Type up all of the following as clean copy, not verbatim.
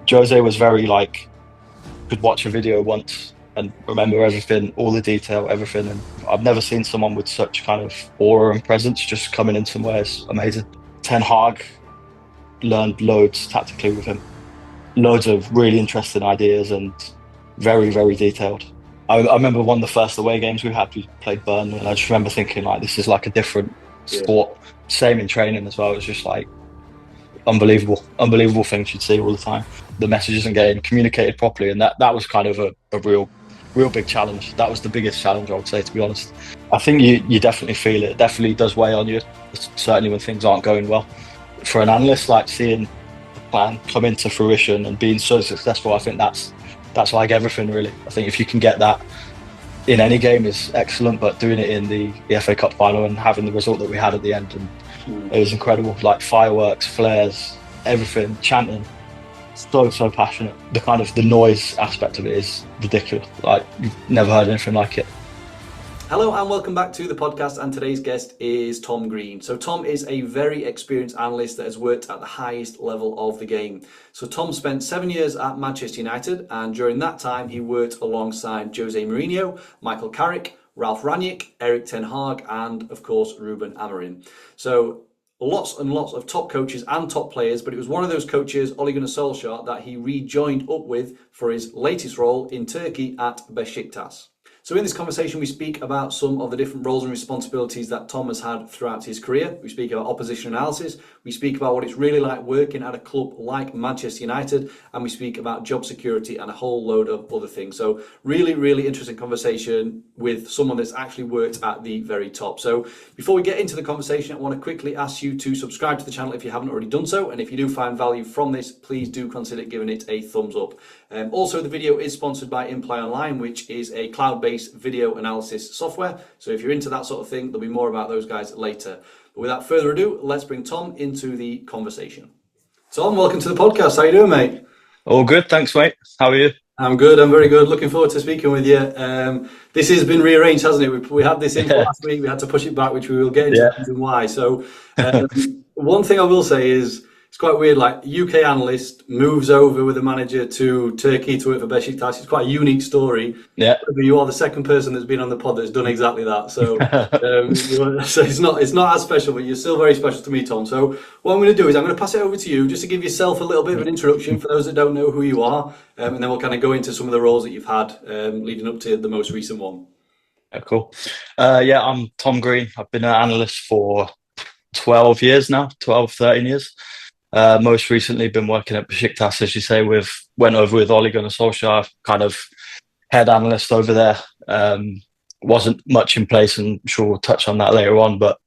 Jose was very like, could watch a video once and remember everything, all the detail, everything. And I've never seen someone with such kind of aura and presence just coming in somewhere. It's amazing. Ten Hag, learned loads tactically with him. Loads of really interesting ideas and very, very detailed. I remember one of the first away games we played Burton, and I just remember thinking like, this is like a different sport. Same in training as well. It was just like unbelievable things you'd see all the time. The message isn't getting communicated properly, and that was kind of a real big challenge. That was the biggest challenge, I would say, to be honest. I think you definitely feel it. It definitely does weigh on you, certainly when things aren't going well. For an analyst, like seeing the plan come into fruition and being so successful, I think that's like everything really. I think if you can get that in any game is excellent, but doing it in the FA Cup final and having the result that we had at the end, and it was incredible. Like fireworks, flares, everything, chanting, so passionate. The noise aspect of it is ridiculous. Like, you've never heard anything like it. Hello and welcome back to the podcast, and today's guest is Tom Green. So Tom is a very experienced analyst that has worked at the highest level of the game. So Tom spent 7 years at Manchester United, and during that time he worked alongside Jose Mourinho, Michael Carrick, Ralf Rangnick, Erik ten Hag, and of course Ruben Amorin. So lots and lots of top coaches and top players, but it was one of those coaches, Ole Gunnar Solskjær, that he rejoined up with for his latest role in Turkey at Besiktas. So in this conversation, we speak about some of the different roles and responsibilities that Tom has had throughout his career. We speak about opposition analysis. We speak about what it's really like working at a club like Manchester United. And we speak about job security and a whole load of other things. So really, really interesting conversation with someone that's actually worked at the very top. So before we get into the conversation, I want to quickly ask you to subscribe to the channel if you haven't already done so. And if you do find value from this, please do consider giving it a thumbs up. Also, the video is sponsored by Imply Online, which is a cloud-based video analysis software. So if you're into that sort of thing, there'll be more about those guys later. But without further ado, let's bring Tom into the conversation. Tom, welcome to the podcast. How you doing, mate? All good, thanks, mate. How are you? I'm good. I'm very good. Looking forward to speaking with you. This has been rearranged, hasn't it? We had this in last week. We had to push it back, which we will get into and why. So one thing I will say is, it's quite weird, like UK analyst moves over with a manager to Turkey to work for Besiktas. It's quite a unique story. Yeah. You are the second person that's been on the pod that's done exactly that. So, so it's not as special, but you're still very special to me, Tom. So what I'm going to do is I'm going to pass it over to you just to give yourself a little bit of an introduction for those that don't know who you are. And then we'll kind of go into some of the roles that you've had leading up to the most recent one. Yeah, cool. I'm Tom Green. I've been an analyst for 12 years now, 13 years. Most recently been working at Besiktas, as you say, went over with Ole Gunnar Solskjær, kind of head analyst over there. Wasn't much in place, and I'm sure we'll touch on that later on, but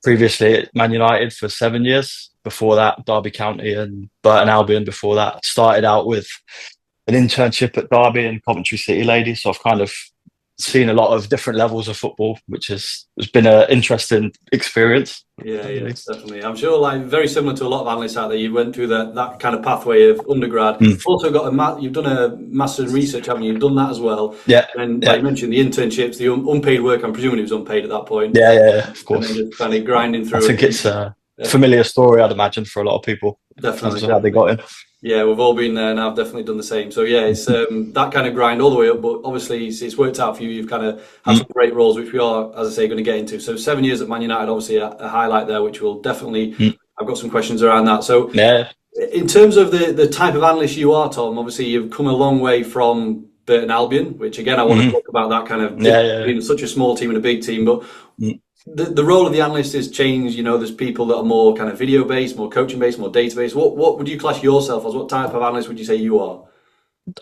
previously at Man United for 7 years. Before that, Derby County and Burton Albion before that. Started out with an internship at Derby and Coventry City Ladies, so I've kind of seen a lot of different levels of football, which has been an interesting experience. Yeah, definitely. I'm sure, like, very similar to a lot of analysts out there, you went through that kind of pathway of undergrad. You've also got you've done a master's in research, haven't you? You've done that as well. Yeah. And like you mentioned, the internships, the unpaid work. I'm presuming it was unpaid at that point. Yeah, of course. And then just kind of grinding through. I think it's a familiar story, I'd imagine, for a lot of people. Definitely. How they got in. Yeah, we've all been there, and I've definitely done the same. So yeah, it's that kind of grind all the way up. But obviously, it's worked out for you. You've kind of had some great roles, which we are, as I say, going to get into. So 7 years at Man United, obviously a highlight there, which will definitely. I've got some questions around that. So in terms of the type of analyst you are, Tom, obviously you've come a long way from Burton Albion, which again I want to talk about that kind of being such a small team and a big team, but. The role of the analyst has changed. You know, there's people that are more kind of video based, more coaching based, more data based. What would you class yourself as? What type of analyst would you say you are?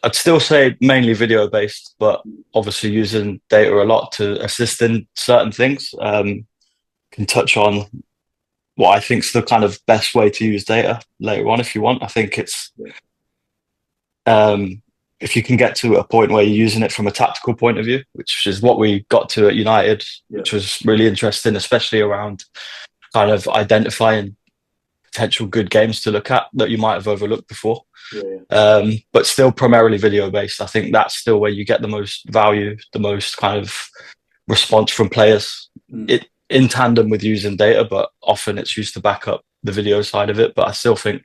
I'd still say mainly video based, but obviously using data a lot to assist in certain things. Can touch on what I think is the kind of best way to use data later on if you want. I think it's if you can get to a point where you're using it from a tactical point of view, which is what we got to at United, which was really interesting, especially around kind of identifying potential good games to look at that you might have overlooked before. But still primarily video based. I think that's still where you get the most value, the most kind of response from players. It in tandem with using data, but often it's used to back up the video side of it. But I still think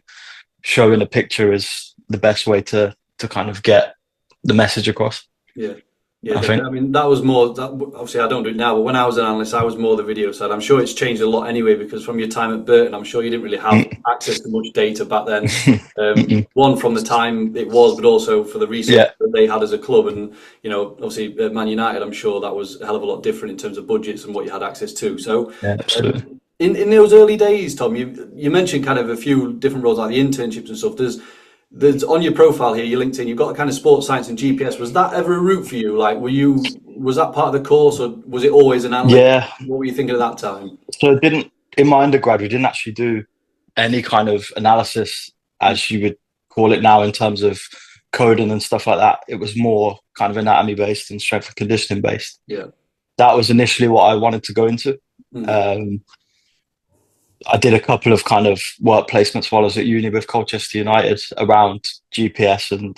showing a picture is the best way to kind of get the message across. Yeah. Yeah, I think. I mean, that was more, obviously I don't do it now, but when I was an analyst, I was more the video side. I'm sure it's changed a lot anyway, because from your time at Burton, I'm sure you didn't really have access to much data back then. One, from the time it was, but also for the resources that they had as a club. And, you know, obviously at Man United, I'm sure that was a hell of a lot different in terms of budgets and what you had access to. So Yeah, absolutely. In those early days, Tom, you mentioned kind of a few different roles, like the internships and stuff. There's on your profile here, your LinkedIn, you've got kind of sports science and GPS. Was that ever a route for you? Like, was that part of the course, or was it always an analyst? Yeah. What were you thinking at that time? So in my undergrad, we didn't actually do any kind of analysis, as you would call it now, in terms of coding and stuff like that. It was more kind of anatomy based and strength and conditioning based. Yeah. That was initially what I wanted to go into. I did a couple of kind of work placements while I was at uni with Colchester United around GPS and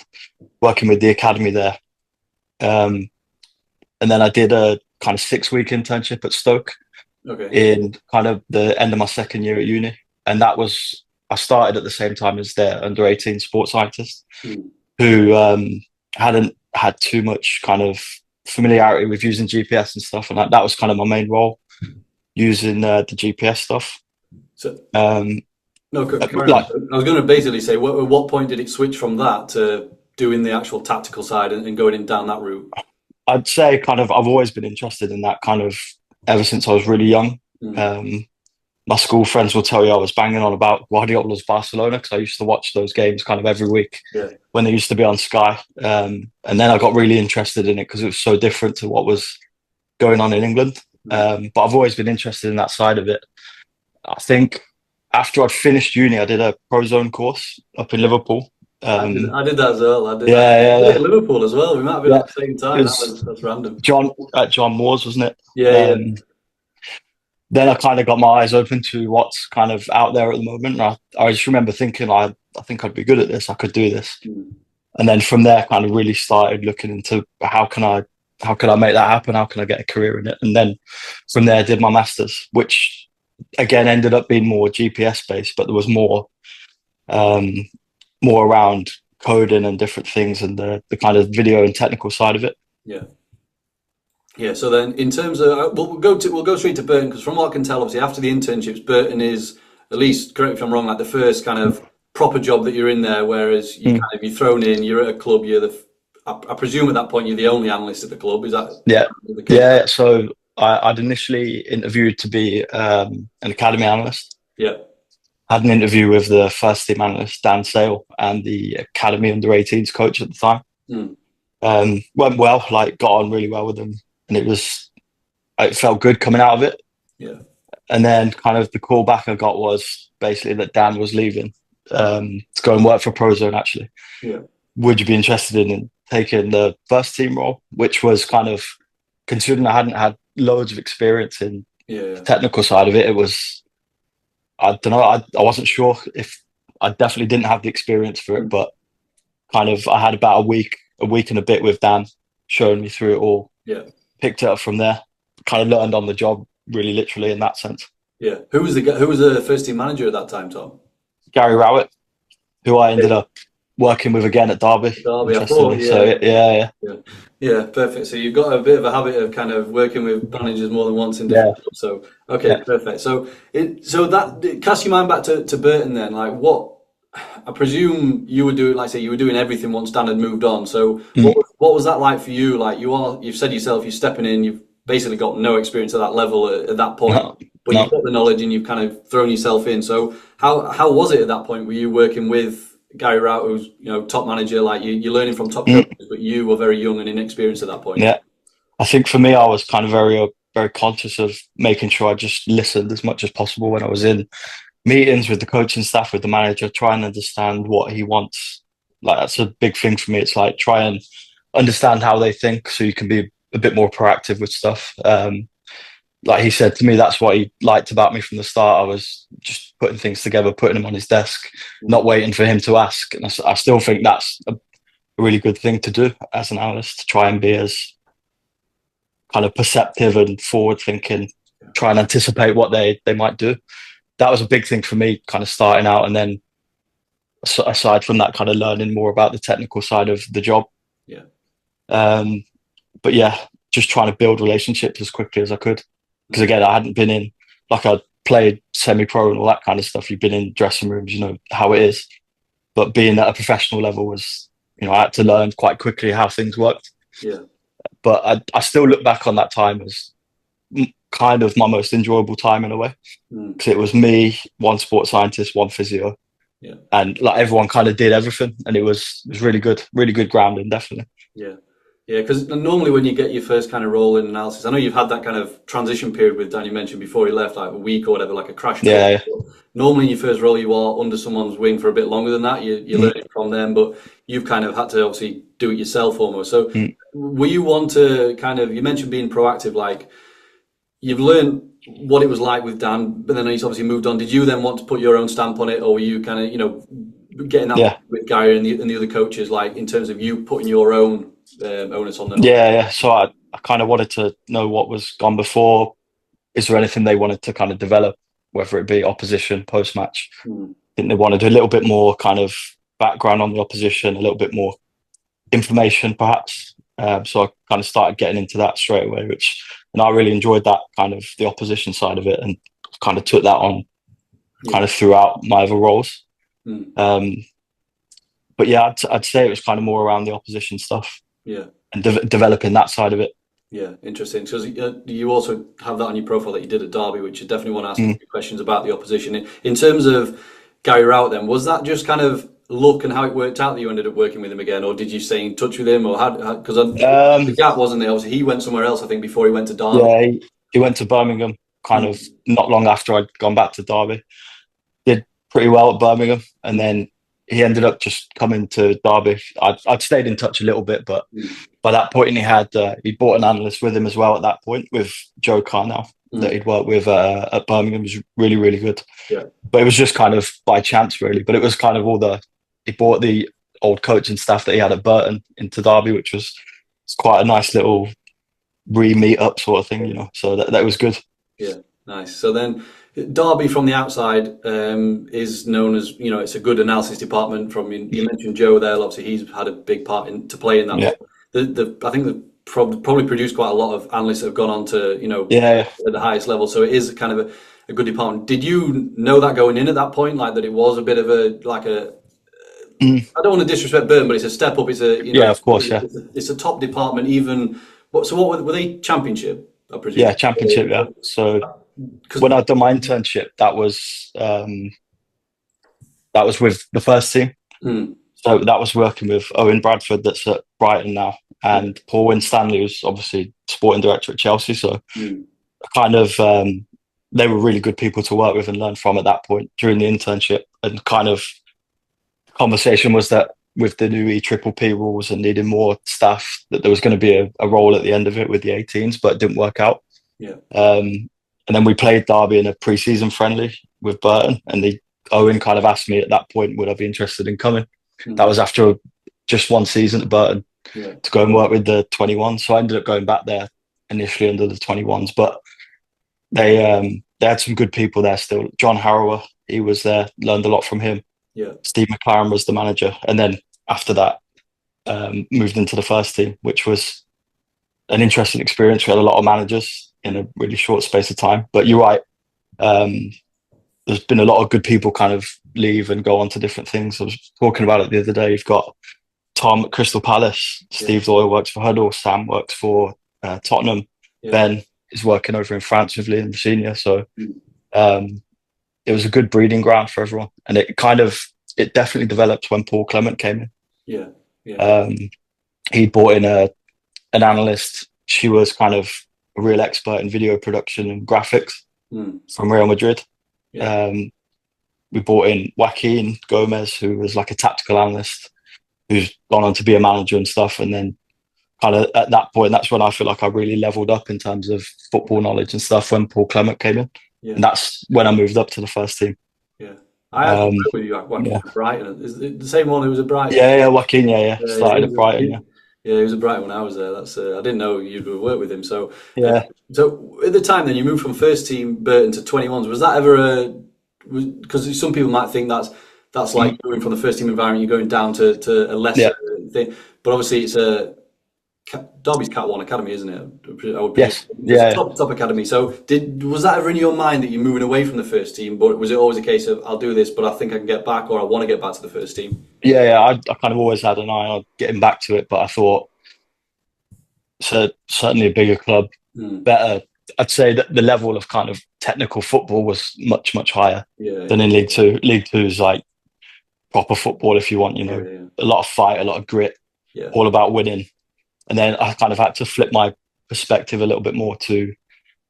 working with the academy there. And then I did a kind of 6-week internship at Stoke in kind of the end of my second year at uni. And I started at the same time as their under 18 sports scientist who hadn't had too much kind of familiarity with using GPS and stuff. And that was kind of my main role, using the GPS stuff. So, I was going to basically say, at what point did it switch from that to doing the actual tactical side and going down that route? I'd say kind of I've always been interested in that kind of ever since I was really young. My school friends will tell you I was banging on about Guardiola's Barcelona because I used to watch those games kind of every week when they used to be on Sky. And then I got really interested in it because it was so different to what was going on in England. But I've always been interested in that side of it. I think after I'd finished uni, I did a Prozone course up in Liverpool. I did that as well. I did that. At Liverpool as well. We might have been at the same time. That's random. John Moore's, wasn't it? Yeah. Then I kind of got my eyes open to what's kind of out there at the moment. And I just remember thinking, I think I'd be good at this. I could do this. And then from there, kind of really started looking into how can I make that happen? How can I get a career in it? And then from there, I did my master's, which again ended up being more GPS based, but there was more around coding and different things and the kind of video and technical side of it. Yeah. So then, in terms of, we'll go straight to Burton, because from what I can tell, obviously after the internships, Burton is, at least correct me if I'm wrong, like the first kind of proper job that you're in there. Whereas you're thrown in, you're at a club, I presume at that point you're the only analyst at the club. Is that the case? Yeah. So I'd initially interviewed to be an academy analyst. Yeah. Had an interview with the first team analyst, Dan Sale, and the academy under 18s coach at the time. Went well, got on really well with them. And it felt good coming out of it. Yeah. And then kind of the call back I got was basically that Dan was leaving to go and work for Prozone, actually. Yeah. Would you be interested in taking the first team role? Which was kind of, considering I hadn't had loads of experience in the technical side of it, it was, I don't know, I wasn't sure if I definitely didn't have the experience for it, but kind of I had about a week and a bit with Dan showing me through it all. Yeah. Picked it up from there, kind of learned on the job, really literally in that sense. Yeah. Who was the first team manager at that time, Tom? Gary Rowett, who I ended up working with again at Derby. I thought, yeah. Yeah, perfect. So you've got a bit of a habit of kind of working with managers more than once in different clubs. So perfect. So that cast your mind back to Burton then. Like, what I presume you were doing, like say you were doing everything once Dan had moved on. So what was that like for you? Like you've said yourself, you're stepping in, you've basically got no experience at that level at that point, but you've got the knowledge and you've kind of thrown yourself in. So how was it at that point? Were you working with Gary Rowett, who's top manager, like you're learning from top coaches, but you were very young and inexperienced at that point? Yeah, I think for me, I was kind of very very conscious of making sure I just listened as much as possible when I was in meetings with the coaching staff, with the manager, try and understand what he wants. Like, that's a big thing for me. It's like, try and understand how they think so you can be a bit more proactive with stuff. Like he said to me, that's what he liked about me from the start. I was just putting things together, putting them on his desk, not waiting for him to ask. And I still think that's a really good thing to do as an analyst, to try and be as kind of perceptive and forward thinking, try and anticipate what they might do. That was a big thing for me kind of starting out. And then aside from that kind of learning more about the technical side of the job. Yeah. But yeah, just trying to build relationships as quickly as I could. Because again, I hadn't been in, like I played semi-pro and all that kind of stuff. You've been in dressing rooms, you know how it is. But being at a professional level was, you know, I had to learn quite quickly how things worked. Yeah. But I still look back on that time as kind of my most enjoyable time in a way. Because it was me, one sports scientist, one physio. Yeah. And like everyone kind of did everything. And it was really good grounding, definitely. Yeah. Yeah, because normally when you get your first kind of role in analysis, I know you've had that kind of transition period with Dan, you mentioned before he left, like a week or whatever, like a crash course. Yeah. Normally in your first role, you are under someone's wing for a bit longer than that. You learn it from them, but you've kind of had to obviously do it yourself almost. So were you one to kind of, you mentioned being proactive, like you've learned what it was like with Dan, but then he's obviously moved on. Did you then want to put your own stamp on it, or were you kind of, you know, getting that with Gary and the other coaches, like in terms of you putting your own onus on them? Yeah. So I kind of wanted to know what was gone before. Is there anything they wanted to kind of develop, whether it be opposition, post-match? I think they wanted a little bit more kind of background on the opposition, a little bit more information perhaps. So I kind of started getting into that straight away, and I really enjoyed that kind of the opposition side of it, and kind of took that on kind of throughout my other roles. But yeah, I'd say it was kind of more around the opposition stuff. Yeah. And developing that side of it. Yeah, interesting. Because you also have that on your profile that you did at Derby, which you definitely want to ask a few questions about the opposition. In terms of Gary Rowett then, was that just kind of luck and how it worked out that you ended up working with him again? Or did you stay in touch with him? Or how because the gap wasn't there. Obviously, he went somewhere else, I think, before he went to Derby. Yeah, he went to Birmingham kind of not long after I'd gone back to Derby. Did pretty well at Birmingham. And then he ended up just coming to Derby. I'd stayed in touch a little bit, but by that point he brought an analyst with him as well at that point with Joe Carnell that he'd worked with at Birmingham. It was really, really good. Yeah. But it was just kind of by chance really. But it was kind of he brought the old coaching staff that he had at Burton into Derby, which was quite a nice little re-meet up sort of thing, you know. So that was good. Yeah, nice. So then Derby from the outside is known as, you know, it's a good analysis department. You mentioned Joe there, obviously he's had a big part to play in that. Yeah. I think they've probably produced quite a lot of analysts that have gone on to, you know, at the highest level. So it is kind of a good department. Did you know that going in at that point, like that it was a bit of I don't want to disrespect Burton, but it's a step up. It's of course, it's a top department. Even so, what were they? Championship, I presume. Yeah, championship. Yeah. So when I'd done my internship, that was with the first team. So that was working with Owen Bradford, that's at Brighton now, and Paul Winstanley, who's obviously sporting director at Chelsea. So kind of they were really good people to work with and learn from at that point during the internship. And kind of conversation was that with the new EPPP rules and needing more staff, that there was going to be a role at the end of it with the 18s, but it didn't work out. Yeah. And then we played Derby in a pre-season friendly with Burton, and Owen kind of asked me at that point, would I be interested in coming? That was after just one season at Burton to go and work with the 21s. So I ended up going back there initially under the 21s, but they had some good people there still. John Harrower, he was there, learned a lot from him. Yeah. Steve McLaren was the manager. And then after that, moved into the first team, which was an interesting experience. We had a lot of managers in a really short space of time. But you're right. There's been a lot of good people kind of leave and go on to different things. I was talking about it the other day. You've got Tom at Crystal Palace. Steve Doyle works for Huddle. Sam works for Tottenham. Yeah. Ben is working over in France with Liam Senior. So it was a good breeding ground for everyone. And it definitely developed when Paul Clement came in. Yeah. Yeah. He brought in an analyst. She was kind of a real expert in video production and graphics from Real Madrid. Yeah. We brought in Joaquin Gomez, who was like a tactical analyst, who's gone on to be a manager and stuff. And then kind of at that point, that's when I feel like I really leveled up in terms of football knowledge and stuff when Paul Clement came in. Yeah. And that's when I moved up to the first team. Yeah. I had to with you, Joaquin at Brighton. Is it the same one who was at Brighton? Yeah, Joaquin, started at Brighton, Yeah, he was at Brighton when I was there. That's I didn't know you'd work with him. So so at the time, then you moved from first team Burton to 21s. Was that ever because some people might think that's like going from the first team environment, you're going down to a lesser thing. But obviously, it's Derby's Cat 1 Academy, isn't it? I would Yes. It's a top academy. So was that ever in your mind that you're moving away from the first team? But was it always a case of, I'll do this, but I think I can get back, or I want to get back to the first team? Yeah. I kind of always had an eye on getting back to it, but I thought certainly a bigger club, better. I'd say that the level of kind of technical football was much, much higher than in League Two. League Two is like proper football, if you want, a lot of fight, a lot of grit, all about winning. And then I kind of had to flip my perspective a little bit more to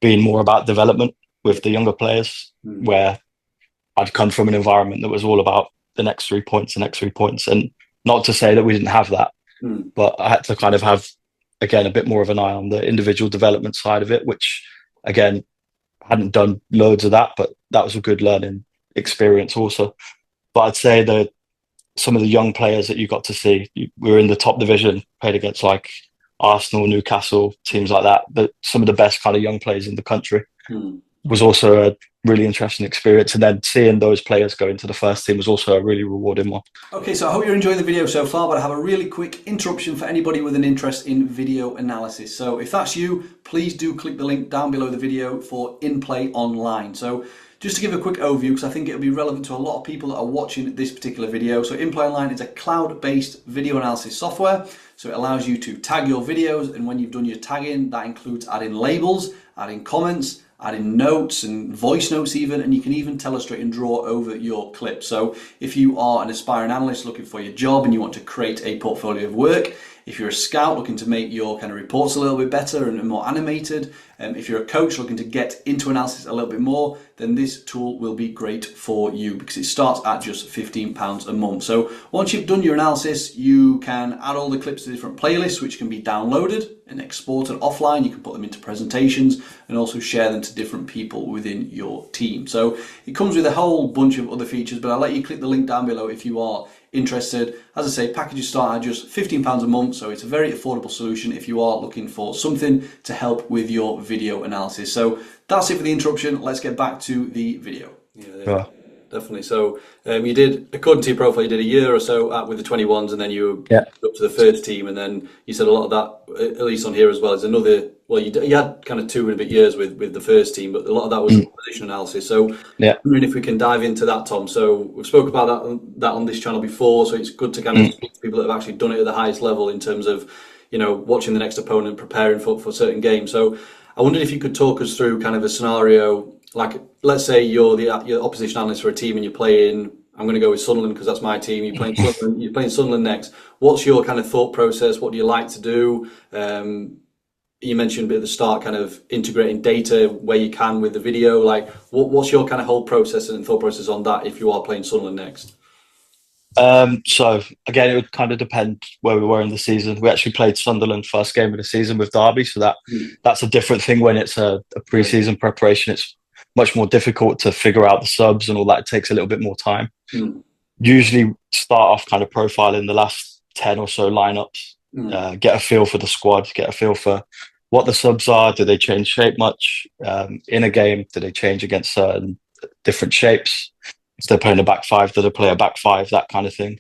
being more about development with the younger players, where I'd come from an environment that was all about the next 3 points, the next 3 points. And not to say that we didn't have that, but I had to kind of have, again, a bit more of an eye on the individual development side of it, which, again, I hadn't done loads of that, but that was a good learning experience also. But I'd say that some of the young players that you got to see, we were in the top division, played against like Arsenal, Newcastle, teams like that. But some of the best kind of young players in the country was also a really interesting experience. And then seeing those players go into the first team was also a really rewarding one. Okay, so I hope you're enjoying the video so far, but I have a really quick interruption for anybody with an interest in video analysis. So if that's you, please do click the link down below the video for In Play Online. So just to give a quick overview, because I think it'll be relevant to a lot of people that are watching this particular video. So In Play Online is a cloud-based video analysis software. So it allows you to tag your videos, and when you've done your tagging, that includes adding labels, adding comments, adding notes and voice notes even, and you can even illustrate and draw over your clip. So if you are an aspiring analyst looking for your job and you want to create a portfolio of work, if you're a scout looking to make your kind of reports a little bit better and more animated, if you're a coach looking to get into analysis a little bit more, then this tool will be great for you, because it starts at just £15 a month. So once you've done your analysis, you can add all the clips to different playlists, which can be downloaded and exported offline. You can put them into presentations and also share them to different people within your team. So it comes with a whole bunch of other features, but I'll let you click the link down below if you are interested. As I say, packages start at just £15 a month, so it's a very affordable solution if you are looking for something to help with your video analysis. So that's it for the interruption. Let's get back to the video. Yeah. Definitely. So you did, according to your profile, you did a year or so with the 21s, and then you were up to the first team, and then you said a lot of that, at least on here as well, is another. Well, you had kind of 2 and a bit years with the first team, but a lot of that was position analysis. So I'm wondering if we can dive into that, Tom. So we've spoke about that on this channel before, so it's good to kind of speak to people that have actually done it at the highest level in terms of, watching the next opponent, preparing for certain games. So I wondered if you could talk us through kind of a scenario. Like, let's say you're the opposition analyst for a team and you're playing, I'm going to go with Sunderland because that's my team. You're playing Sunderland next. What's your kind of thought process? What do you like to do? You mentioned a bit at the start, kind of integrating data where you can with the video. Like, what's your kind of whole process and thought process on that if you are playing Sunderland next? So again, it would kind of depend where we were in the season. We actually played Sunderland first game of the season with Derby, so that's a different thing when it's a pre-season preparation. It's much more difficult to figure out the subs and all that. It takes a little bit more time. Usually start off kind of profiling the last 10 or so lineups, get a feel for the squad, get a feel for what the subs are. Do they change shape much in a game? Do they change against certain different shapes? If they're playing a back five, do they play a back five? That kind of thing.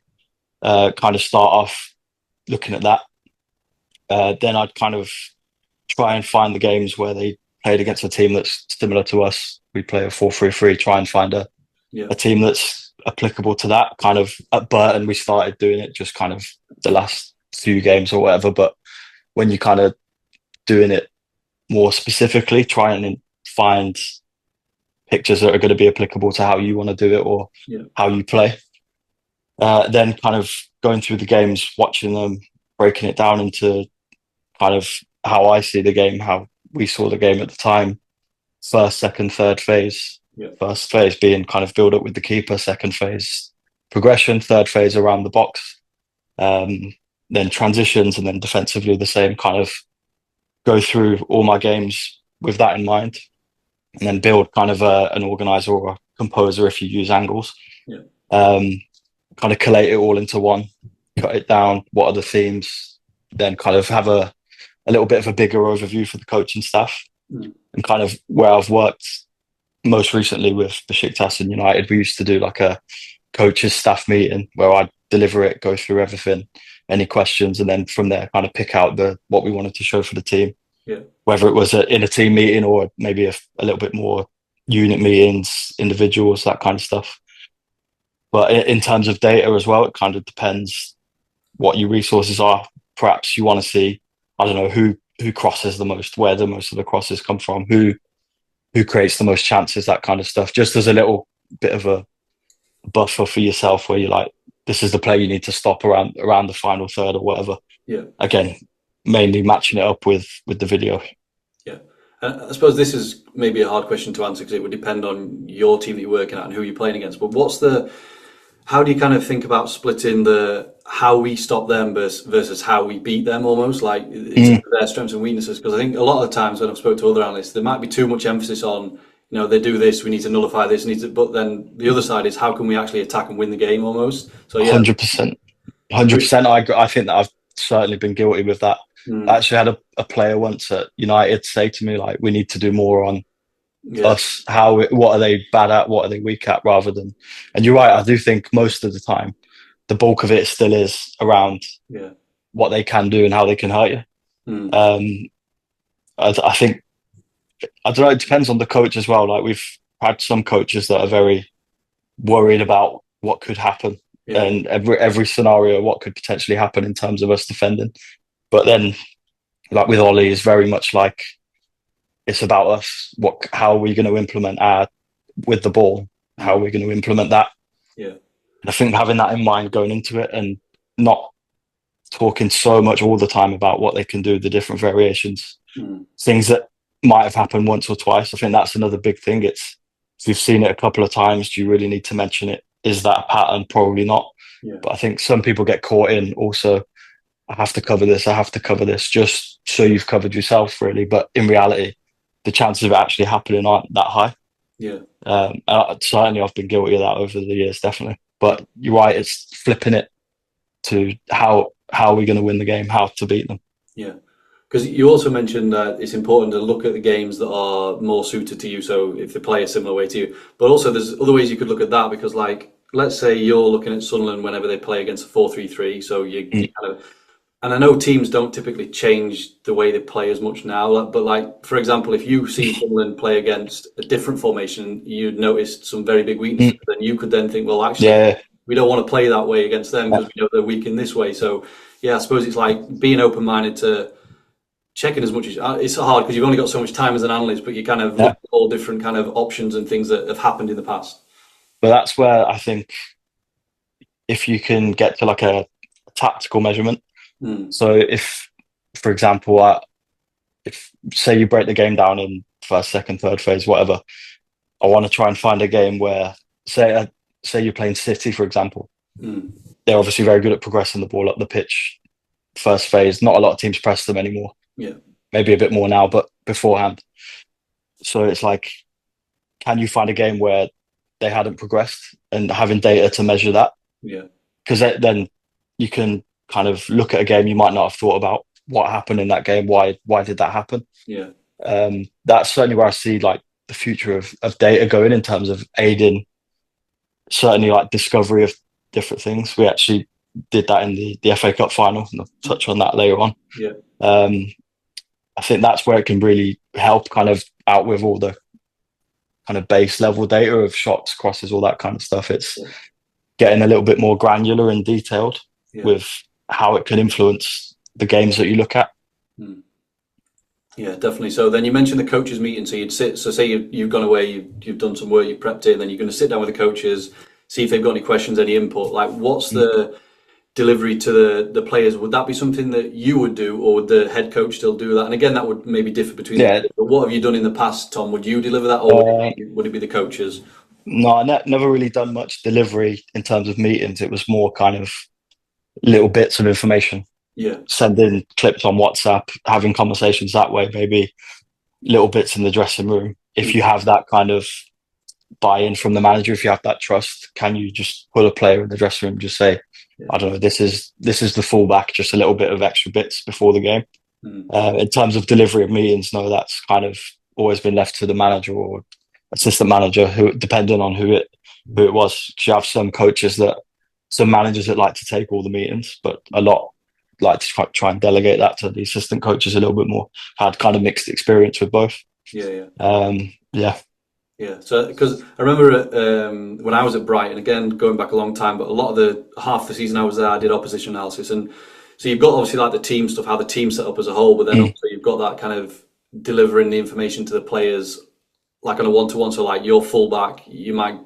Kind of start off looking at that. Then I'd kind of try and find the games where they played against a team that's similar to us. We play a 4-3-3, try and find a team that's applicable to that. Kind of at Burton, we started doing it just kind of the last few games or whatever. But when you kind of doing it more specifically, try and find pictures that are going to be applicable to how you want to do it or how you play. Then kind of going through the games, watching them, breaking it down into kind of how I see the game, how we saw the game at the time. First, second, third phase. First phase being kind of build up with the keeper, second phase progression, third phase around the box. Then transitions, and then defensively the same, kind of go through all my games with that in mind. And then build kind of an organizer or a composer if you use angles. Kind of collate it all into one, cut it down. What are the themes? Then kind of have a little bit of a bigger overview for the coaching staff. And kind of where I've worked most recently with Besiktas and United, we used to do like a coaches staff meeting where I deliver it, go through everything, any questions, and then from there kind of pick out what we wanted to show for the team. Yeah. Whether it was in a team meeting or maybe a little bit more unit meetings, individuals, that kind of stuff. But in terms of data as well, it kind of depends what your resources are. Perhaps you want to see, I don't know, who crosses the most, where the most of the crosses come from, who creates the most chances, that kind of stuff. Just as a little bit of a buffer for yourself where you're like, this is the play you need to stop around the final third or whatever. Yeah. Again, mainly matching it up with the video. Yeah. I suppose this is maybe a hard question to answer because it would depend on your team that you're working at and who you're playing against. But how do you kind of think about splitting how we stop them versus how we beat them almost, like their strengths and weaknesses? Because I think a lot of the times when I've spoke to other analysts, there might be too much emphasis on, they do this, we need to nullify this, but then the other side is how can we actually attack and win the game almost? So yeah. 100%. I think that I've certainly been guilty with that. I actually had a player once at United say to me, like, we need to do more on us, what are they bad at, what are they weak at, rather than, and you're right, I do think most of the time the bulk of it still is around what they can do and how they can hurt you. I think, I don't know, it depends on the coach as well. Like, we've had some coaches that are very worried about what could happen and every scenario, what could potentially happen in terms of us defending. But then, like with Ole, is very much like, it's about us. How are we going to implement with the ball? How are we going to implement that? Yeah. And I think having that in mind going into it and not talking so much all the time about what they can do, the different variations, things that might have happened once or twice. I think that's another big thing. It's, if you've seen it a couple of times, do you really need to mention it? Is that a pattern? Probably not. Yeah. But I think some people get caught in also, I have to cover this, just so you've covered yourself, really. But in reality, the chances of it actually happening aren't that high. Yeah. Certainly I've been guilty of that over the years, definitely. But you're right, it's flipping it to how are we going to win the game, how to beat them. Yeah. Because you also mentioned that it's important to look at the games that are more suited to you, so if they play a similar way to you. But also there's other ways you could look at that, because, like, let's say you're looking at Sunderland whenever they play against a 4-3-3, so you kind of, and I know teams don't typically change the way they play as much now, but, like, for example, if you see Sunderland play against a different formation, you'd notice some very big weaknesses, then you could then think, well, actually, we don't want to play that way against them because we know they're weak in this way. So, yeah, I suppose it's like being open-minded to checking as much as, it's hard because you've only got so much time as an analyst, but you kind of look at all different kind of options and things that have happened in the past. But that's where I think if you can get to like a tactical measurement. So if, for example, if say you break the game down in first, second, third phase, whatever, I want to try and find a game where, say you're playing City, for example. They're obviously very good at progressing the ball up the pitch. First phase, not a lot of teams press them anymore. Yeah, maybe a bit more now, but beforehand. So it's like, can you find a game where they hadn't progressed, and having data to measure that? Yeah, because then you can kind of look at a game you might not have thought about what happened in that game. Why did that happen? Yeah, that's certainly where I see like the future of data going in terms of aiding, certainly like discovery of different things. We actually did that in the FA Cup final, and I'll touch on that later on. Yeah, I think that's where it can really help kind of out with all the kind of base level data of shots, crosses, all that kind of stuff. It's getting a little bit more granular and detailed with how it can influence the games that you look at. Yeah, definitely. So then you mentioned the coaches meeting. So say you've gone away, you've done some work, you've prepped it, and then you're going to sit down with the coaches, see if they've got any questions, any input. Like, what's the delivery to the players? Would that be something that you would do, or would the head coach still do that? And again, that would maybe differ between them. But what have you done in the past, Tom? Would you deliver that, or would it be the coaches? No, I never really done much delivery in terms of meetings. It was more kind of little bits of information. Yeah. Sending clips on WhatsApp, having conversations that way, maybe little bits in the dressing room. If you have that kind of buy-in from the manager, if you have that trust, can you just put a player in the dressing room, just say, I don't know, this is the fullback, just a little bit of extra bits before the game. In terms of delivery of meetings, no, that's kind of always been left to the manager or assistant manager, who, depending on who who it was. 'Cause you have some managers that like to take all the meetings, but a lot like to try and delegate that to the assistant coaches a little bit more. Had kind of mixed experience with both. Yeah. So because I remember when I was at Brighton, again going back a long time, but a lot of the half the season I was there, I did opposition analysis, and so you've got obviously like the team stuff, how the team's set up as a whole, but then also you've got that kind of delivering the information to the players, like on a one-to-one. So like your fullback, you might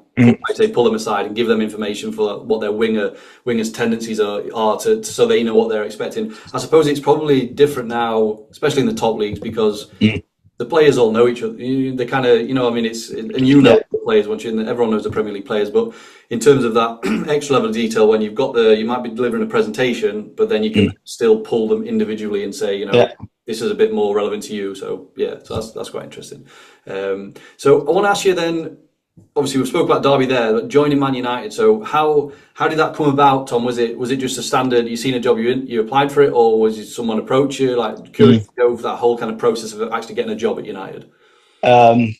pull them aside and give them information for what their wingers' tendencies are to so they know what they're expecting. I suppose it's probably different now, especially in the top leagues, because the players all know each other. They kind of, the players once everyone knows the Premier League players. But in terms of that extra level of detail, when you've got you might be delivering a presentation, but then you can still pull them individually and say, this is a bit more relevant to you. So so that's quite interesting. So I want to ask you then. Obviously, we spoke about Derby there, but joining Man United. So how did that come about, Tom? Was it just a standard? You seen a job, you applied for it, or was it someone approach you? Like curious to go for that whole kind of process of actually getting a job at United. I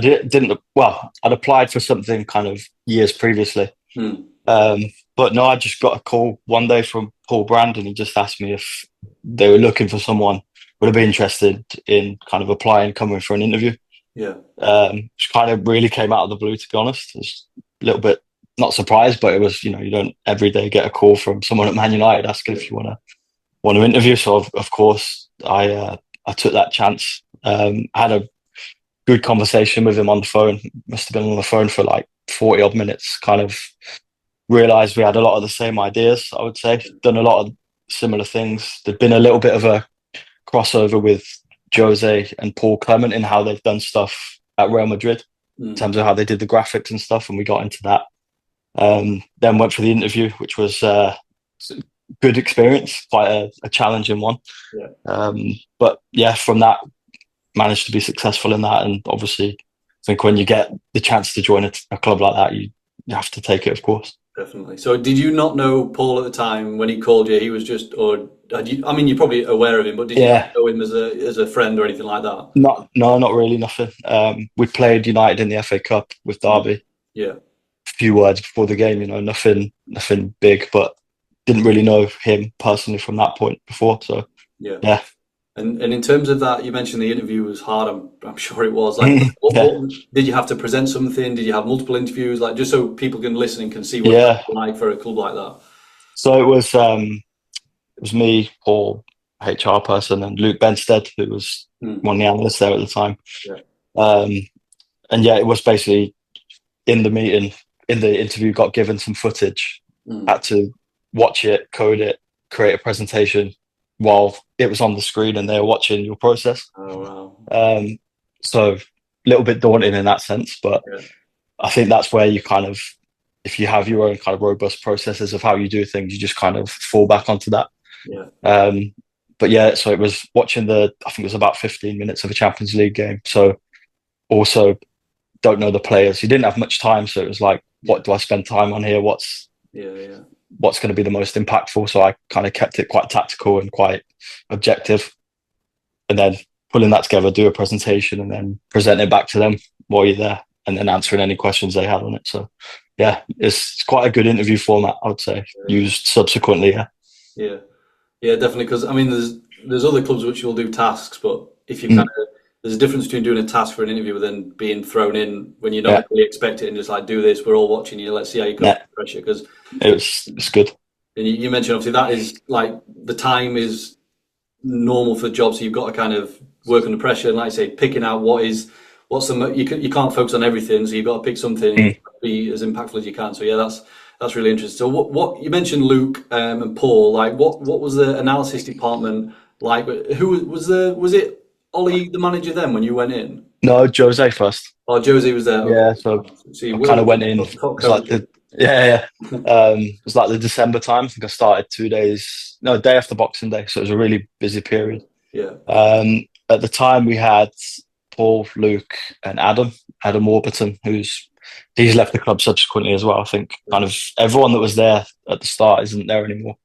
didn't. Well, I'd applied for something kind of years previously, but no, I just got a call one day from Paul Brand, and he just asked me if they were looking for someone would have been interested in kind of applying, coming for an interview. Which kind of really came out of the blue, to be honest. I was a little bit not surprised, but it was, you don't every day get a call from someone at Man United asking if you want to interview. So of course I took that chance. Had a good conversation with him on the phone. Must have been on the phone for like 40 odd minutes. Kind of realised we had a lot of the same ideas. I would say done a lot of similar things. There'd been a little bit of a crossover with Jose and Paul Clement in how they've done stuff at Real Madrid in terms of how they did the graphics and stuff, and we got into that. Then went for the interview, which was a good experience, quite a challenging one. But from that, managed to be successful in that, and obviously I think when you get the chance to join a club like that, you have to take it, of course. Definitely. So did you not know Paul at the time when he called you? He was just, or you're probably aware of him, but did you know him as a friend or anything like that? No, not really, nothing. We played United in the FA Cup with Derby. A few words before the game, nothing big, but didn't really know him personally from that point before. So And in terms of that, you mentioned the interview was hard. I'm sure it was. Like, what, did you have to present something? Did you have multiple interviews? Like, just so people can listen and can see what it's like for a club like that. So it was me, Paul, HR person, and Luke Benstead, who was one of the analysts there at the time. And it was basically in the meeting, in the interview, got given some footage, had to watch it, code it, create a presentation while it was on the screen and they were watching your process. Oh, wow. So a little bit daunting in that sense, but I think that's where you kind of, if you have your own kind of robust processes of how you do things, you just kind of fall back onto that. So it was watching I think it was about 15 minutes of a Champions League game. So also don't know the players. You didn't have much time. So it was like, what do I spend time on here? What's going to be the most impactful? So I kind of kept it quite tactical and quite objective, and then pulling that together, do a presentation and then present it back to them while you're there, and then answering any questions they had on it. So it's quite a good interview format, I would say, used subsequently. Definitely, because I mean there's other clubs which will do tasks, but if you kind of, there's a difference between doing a task for an interview and then being thrown in when you don't really expect it and just like, do this, we're all watching you, let's see how you come under pressure. Because it's good. And you mentioned obviously that is like the time is normal for jobs, so you've got to kind of work under pressure and, like I say, picking out what's the you can't focus on everything, so you've got to pick something and be as impactful as you can. So that's really interesting. So what you mentioned Luke and Paul, like what was the analysis department like? Who was it Ollie the manager then when you went in? No, Jose first. Oh, Jose was there. Yeah, so I kind of went in. It was like it was like the December time. I think I started day after Boxing Day, so it was a really busy period. At the time we had Paul, Luke, and Adam Warburton, he's left the club subsequently as well. I think kind of everyone that was there at the start isn't there anymore.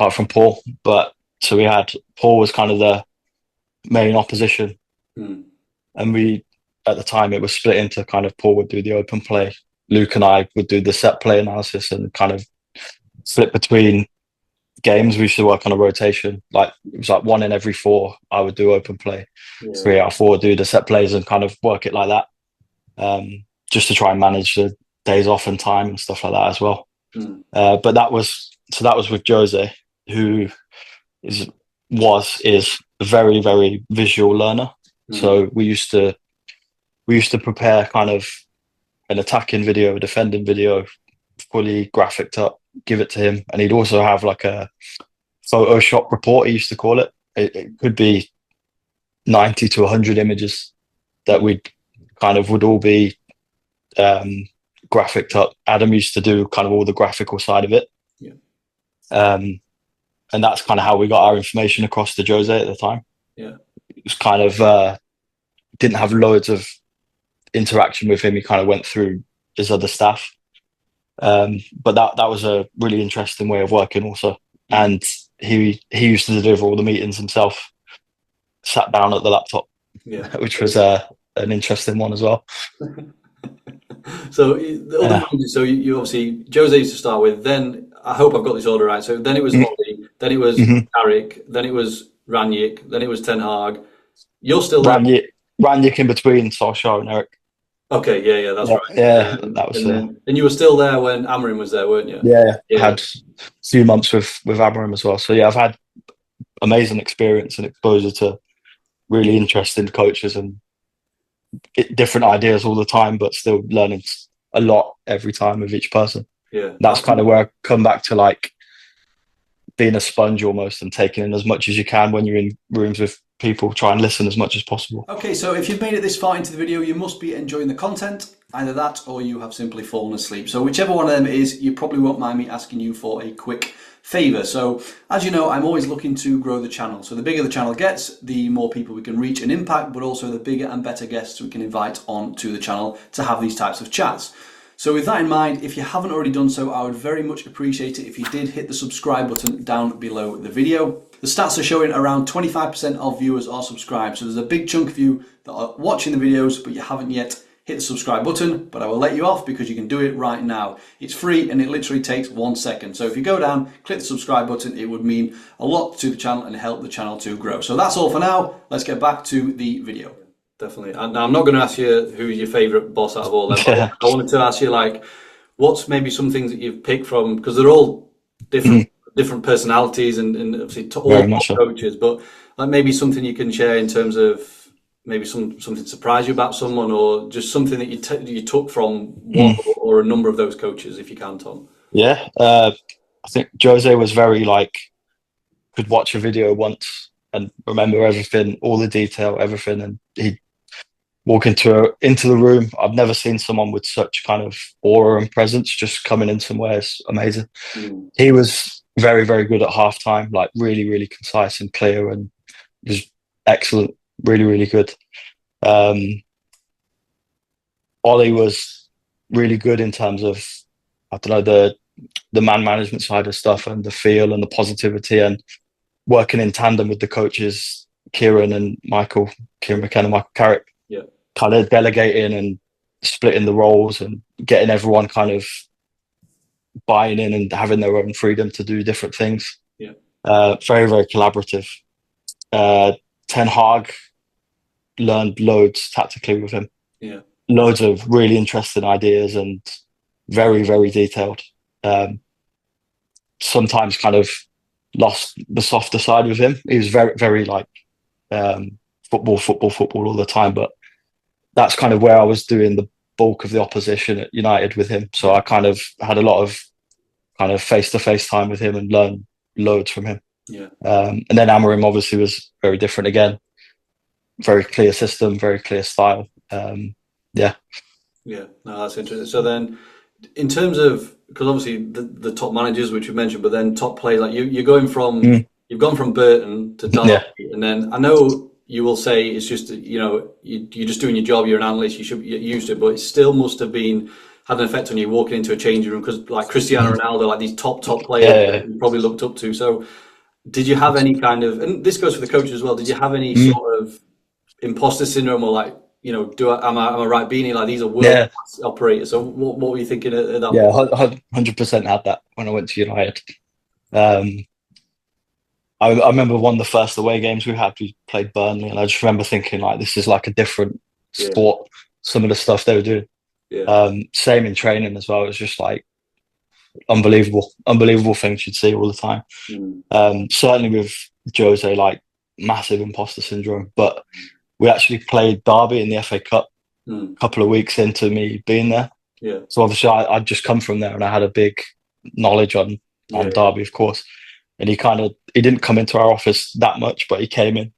Apart from Paul. But so we had Paul was kind of the main opposition, and we at the time it was split into kind of Paul would do the open play Luke and I would do the set play analysis and kind of flip between games. We used to work on a rotation. Like it was like 1 in every 4. I would do open play. 3 out of 4 do the set plays and kind of work it like that. Just to try and manage the days off and time and stuff like that as well. But that was with Jose, who is a very, very visual learner. So we used to prepare kind of an attacking video, a defending video, fully graphicked up, give it to him, and he'd also have like a Photoshop report, he used to call it. It could be 90 to 100 images that would all be graphicked up. Adam used to do kind of all the graphical side of it. And that's kind of how we got our information across to Jose at the time. It was kind of didn't have loads of interaction with him. He kind of went through his other staff. But that was a really interesting way of working also. And he used to deliver all the meetings himself, sat down at the laptop, which was an interesting one as well. So the other managers, so you obviously, Jose used to start with, then I hope I've got this order right. So then it was Ole, then it was Carrick, then it was Rangnick, then it was Ten Hag. You're still there. Rangnick in between Solskjær and Eric. Okay, that's right. Yeah, that was. And you were still there when Amorin was there, weren't you? Yeah. I had a few months with Amorin as well. So yeah, I've had amazing experience and exposure to really interesting coaches and different ideas all the time, but still learning a lot every time with each person. That's kind of where I come back to, like, being a sponge almost and taking in as much as you can when you're in rooms with people. Try and listen as much as possible. Okay, so if you've made it this far into the video, you must be enjoying the content. Either that or you have simply fallen asleep. So whichever one of them it is, you probably won't mind me asking you for a quick favour. So as you know, I'm always looking to grow the channel. So the bigger the channel gets, the more people we can reach and impact, but also the bigger and better guests we can invite onto the channel to have these types of chats. So with that in mind, if you haven't already done so, I would very much appreciate it if you did hit the subscribe button down below the video. The stats are showing around 25% of viewers are subscribed. So there's a big chunk of you that are watching the videos, but you haven't yet hit the subscribe button, but I will let you off because you can do it right now. It's free and it literally takes 1 second. So if you go down, click the subscribe button, it would mean a lot to the channel and help the channel to grow. So that's all for now. Let's get back to the video. Definitely. And I'm not going to ask you who's your favourite boss out of all them. I wanted to ask you, like, what's maybe some things that you've picked from, because they're all different personalities and obviously all coaches, but like maybe something you can share in terms of maybe something surprised you about someone, or just something that you took from one or a number of those coaches, if you can, Tom. Yeah, I think Jose was very, like, could watch a video once and remember everything, all the detail, everything, and he'd walk into the room. I've never seen someone with such kind of aura and presence just coming in somewhere. It's amazing. He was very, very good at halftime, like really, really concise and clear, and was excellent, really, really good. Ole was really good in terms of, I don't know, the man management side of stuff and the feel and the positivity, and working in tandem with the coaches, Kieran McKenna, Michael Carrick, kind of delegating and splitting the roles and getting everyone kind of buying in and having their own freedom to do different things. Very, very collaborative. Ten Hag, learned loads tactically with him. Loads of really interesting ideas and very, very detailed. Sometimes kind of lost the softer side with him. He was very, very like football all the time, but that's kind of where I was doing the bulk of the opposition at United with him. So I kind of had a lot of kind of face-to-face time with him and learned loads from him. And then Amorim obviously was very different again. Very clear system, very clear style. No, that's interesting. So then, in terms of, because obviously the top managers, which you mentioned, but then top players, like you're going from, you've gone from Burton to Derby, and then I know you will say it's just, you know, you're just doing your job, you're an analyst, you should get used to it, but it still must have had an effect on you walking into a changing room, because like Cristiano Ronaldo, like these top players that you probably looked up to. So did you have any kind of, and this goes for the coaches as well, did you have any sort of imposter syndrome, or like, am I right, Beanie? Like these are world Yeah, class operators. So what were you thinking at that yeah, point? 100% had that when I went to United. Um, I remember one of the first away games we had. We played Burnley, and I just remember thinking like, this is like a different Yeah, sport. Some of the stuff they were doing. yeah, Same in training as well. It was just like unbelievable things you'd see all the time. mm, Certainly with Jose, like massive imposter syndrome. But we actually played Derby in the FA Cup mm, a couple of weeks into me being there. yeah, So obviously I'd just come from there and I had a big knowledge yeah, on Derby, of course. And he didn't come into our office that much, but he came in,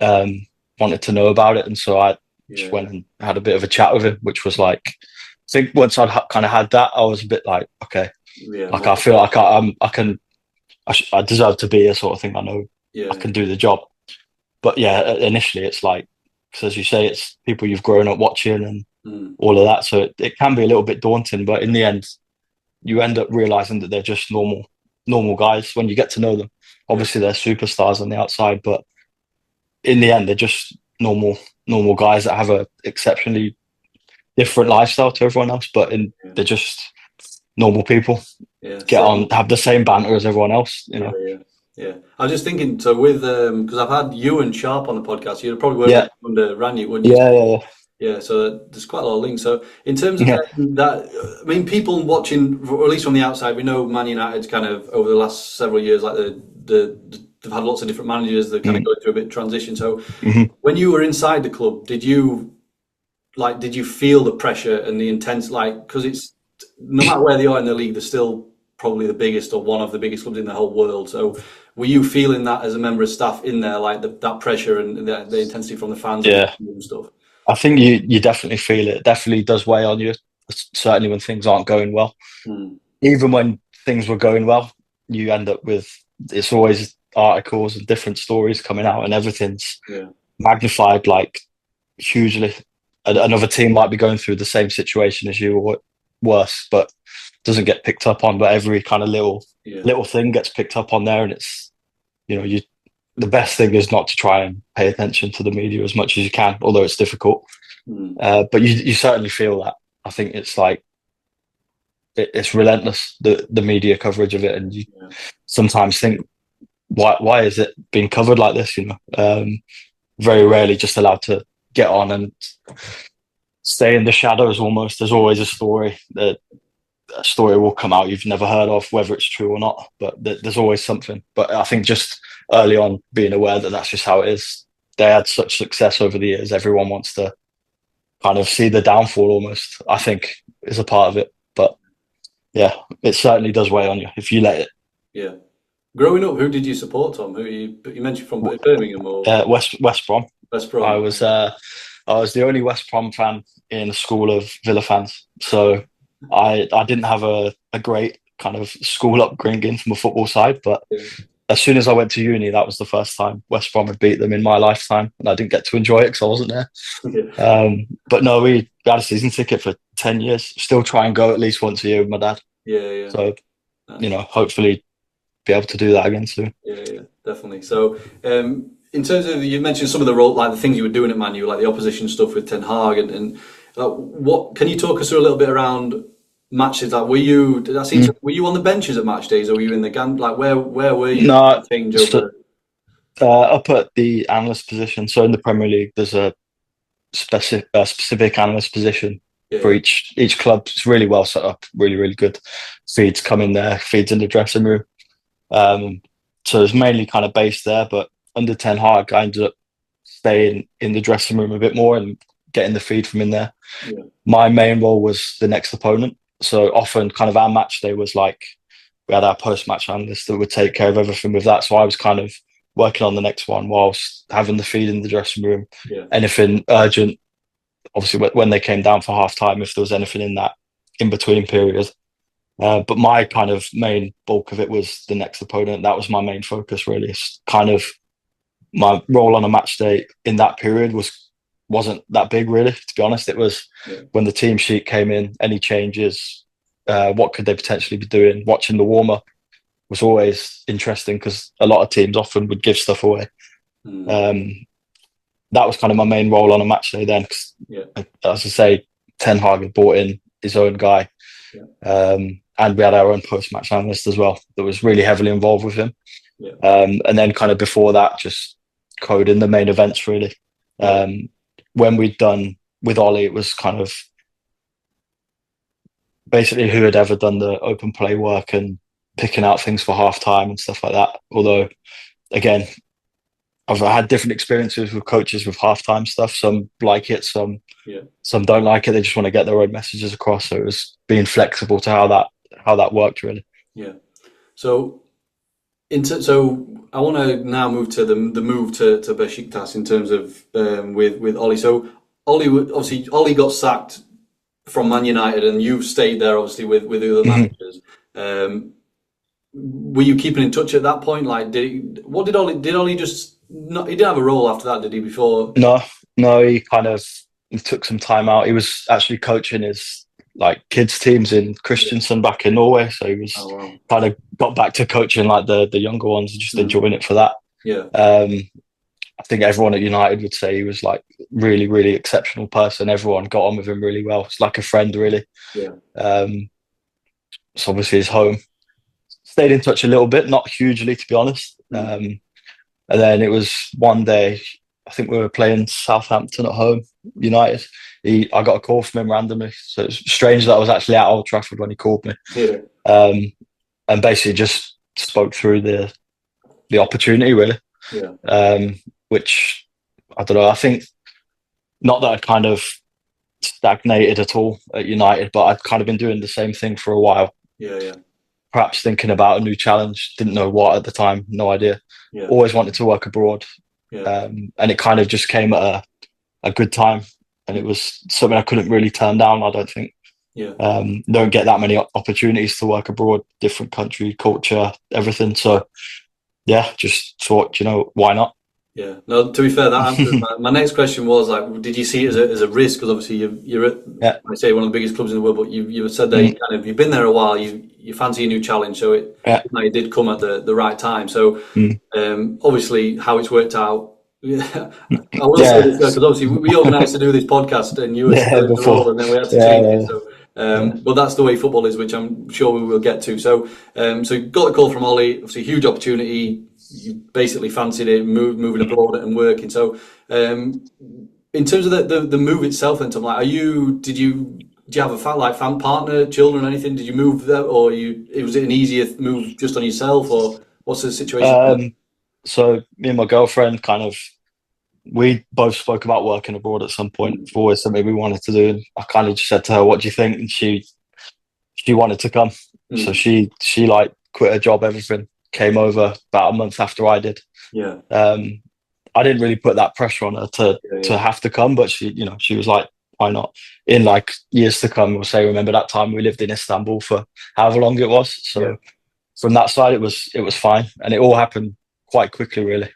um, wanted to know about it, and so I just yeah, went and had a bit of a chat with him, which was like, I think once kind of had that, I was a bit like, okay, yeah, like I feel like I deserve to be here, sort of thing. I know I yeah, can do the job. But yeah, initially it's like, 'cause as you say, it's people you've grown up watching and mm, all of that, so it can be a little bit daunting. But in the end, you end up realizing that they're just normal guys when you get to know them. yeah, Obviously, they're superstars on the outside, but in the end, they're just normal guys that have a exceptionally different lifestyle to everyone else. But yeah, they're just normal people. yeah. Get on, Same. have the same banter as everyone else. Yeah, yeah, yeah. I was just thinking, so with because I've had you and Sharp on the podcast, you'd probably worked Yeah, with under Rangnick, wouldn't you? yeah, yeah, Yeah, so there's quite a lot of links. So in terms of yeah, that, I mean, people watching, or at least from the outside, we know Man United's kind of over the last several years, like they've had lots of different managers. They're kind of mm, going through a bit of transition. So hmm when you were inside the club, did you feel the pressure and the intense, like, because it's no matter where they are in the league, they're still probably the biggest or one of the biggest clubs in the whole world. So were you feeling that as a member of staff in there, like that pressure and the intensity from the fans yeah. and stuff? I think you definitely feel it. It definitely does weigh on you. Certainly when things aren't going well. Mm, Even when things were going well, you end up with it's always articles and different stories coming out, and everything's yeah, magnified like hugely. Another team might be going through the same situation as you or worse, but doesn't get picked up on. But every kind of yeah, little thing gets picked up on there, and it's you. The best thing is not to try and pay attention to the media as much as you can, although it's difficult. mm, But you certainly feel that. I think it's like it's relentless, the media coverage of it, and you yeah, sometimes think, why is it being covered like this? Very rarely just allowed to get on and stay in the shadows. Almost, there's always a story that a story will come out you've never heard of, whether it's true or not. But there's always something. But I think just early on, being aware that that's just how it is. They had such success over the years. Everyone wants to kind of see the downfall. Almost, I think, is a part of it. But yeah, it certainly does weigh on you if you let it. yeah. Growing up, who did you support, Tom? Who you mentioned from Birmingham or West Brom. West I Brom? was uh, I was the only West Brom fan in a school of Villa fans, so I didn't have a great kind of school upbringing from a football side. But Yeah, as soon as I went to uni, that was the first time West Brom had beat them in my lifetime, and I didn't get to enjoy it because I wasn't there. yeah, But no, we had a season ticket for 10 years. Still try and go at least once a year with my dad. yeah, yeah. So Nice. hopefully be able to do that again soon. Yeah, yeah, definitely. So, in terms of you mentioned some of the role, like the things you were doing at Man U, like the opposition stuff with Ten Hag, and what can you talk us through a little bit around matches? Like, were you on the benches at match days, or were you in the gan? Like, where were you? No, Change so, over. up at the analyst position. So in the Premier League, there's a specific analyst position for Yeah, each club. It's really well set up, really good. Feeds come in there, feeds in the dressing room. Um, so it's mainly kind of based there. But under Ten Hag, I ended up staying in the dressing room a bit more and getting the feed from in there. yeah, My main role was the next opponent. So often, kind of our match day was like we had our post-match analyst that would take care of everything with that. So I was kind of working on the next one whilst having the feed in the dressing room. yeah, Anything urgent, obviously, when they came down for half time, if there was anything in that in between period. But my kind of main bulk of it was the next opponent. That was my main focus, really. It's kind of my role on a match day in that period wasn't that big, really. To be honest, it was yeah, when the team sheet came in, any changes, what could they potentially be doing? Watching the warm up was always interesting because a lot of teams often would give stuff away. mm, Um, that was kind of my main role on a match day then. 'Cause, as I say, Ten Hag had brought in his own guy, and we had our own post-match analyst as well that was really heavily involved with him. And then kind of before that, just coding the main events really. When we'd done with Ole, it was kind of basically who had ever done the open play work and picking out things for half time and stuff like that. Although, again, I've had different experiences with coaches with halftime stuff. Some like it, some don't like it. They just want to get their own messages across. So it was being flexible to how that worked really. Yeah. So I want to now move to the move to Besiktas in terms of with Ole. So Ole got sacked from Man United, and you've stayed there obviously with the other managers. Were you keeping in touch at that point? Like, did Ole just not? He didn't have a role after that, did he? Before? No. He took some time out. He was actually coaching his kids teams in Kristiansand back in Norway, so he was kind of got back to coaching like the younger ones, just enjoying it for that. I think everyone at United would say he was like really, really exceptional person. Everyone got on with him really well. It's like a friend, really. It's obviously his home. Stayed in touch a little bit, not hugely, to be honest. And then it was one day, I think we were playing Southampton at home, United. I got a call from him randomly. So it's strange that I was actually at Old Trafford when he called me. And basically just spoke through the opportunity, really. Which, I don't know, I think not that I'd kind of stagnated at all at United, but I'd kind of been doing the same thing for a while. Perhaps thinking about a new challenge, didn't know what at the time, no idea. Always wanted to work abroad. And it kind of just came at a good time. And it was something I couldn't really turn down, I don't think. Don't get that many opportunities to work abroad, different country, culture, everything. So, just thought, why not? No, to be fair, that answers my next question was like, did you see it as a risk? Because obviously you're at, I say, one of the biggest clubs in the world, but you've said that you've been there a while, you fancy a new challenge, so it did come at the right time. So obviously how it's worked out, I will say this because obviously we organised to do this podcast and you were still in the role, and then we had to change it. So, but that's the way football is, which I'm sure we will get to. So, so you got the call from Ole, obviously huge opportunity. You basically fancied it, moving abroad and working. So, in terms of the move itself, then Tom, like, do you have a fan partner, children, anything? Did you move there, or was it an easier move just on yourself, or what's the situation? So me and my girlfriend we both spoke about working abroad at some point. It's always something we wanted to do. And I kind of just said to her, "What do you think?" And she wanted to come, so she quit her job, everything. Came over about a month after I did. I didn't really put that pressure on her to have to come, but she was like, why not? In years to come, we'll say, remember that time we lived in Istanbul for however long it was. So from that side, it was fine, and it all happened quite quickly, really.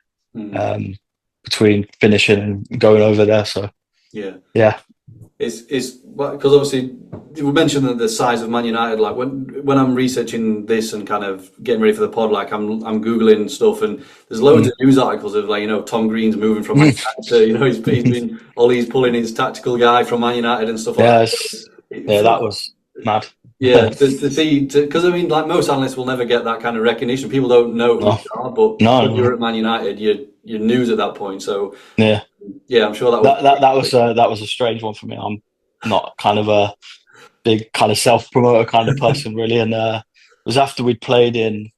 Between finishing and going over there. So it's because obviously we mentioned that the size of Man United. Like when I'm researching this and kind of getting ready for the pod, like I'm googling stuff, and there's loads of news articles of Tom Green's moving from Man United to he's been Ole's pulling his tactical guy from Man United and stuff like that. That was mad. To see, because I mean, like most analysts will never get that kind of recognition. People don't know who you are, but when you're at Man United, you're news at that point. So I'm sure that was a strange one for me. I'm not kind of a big kind of self-promoter kind of person, really. And it was after we'd played in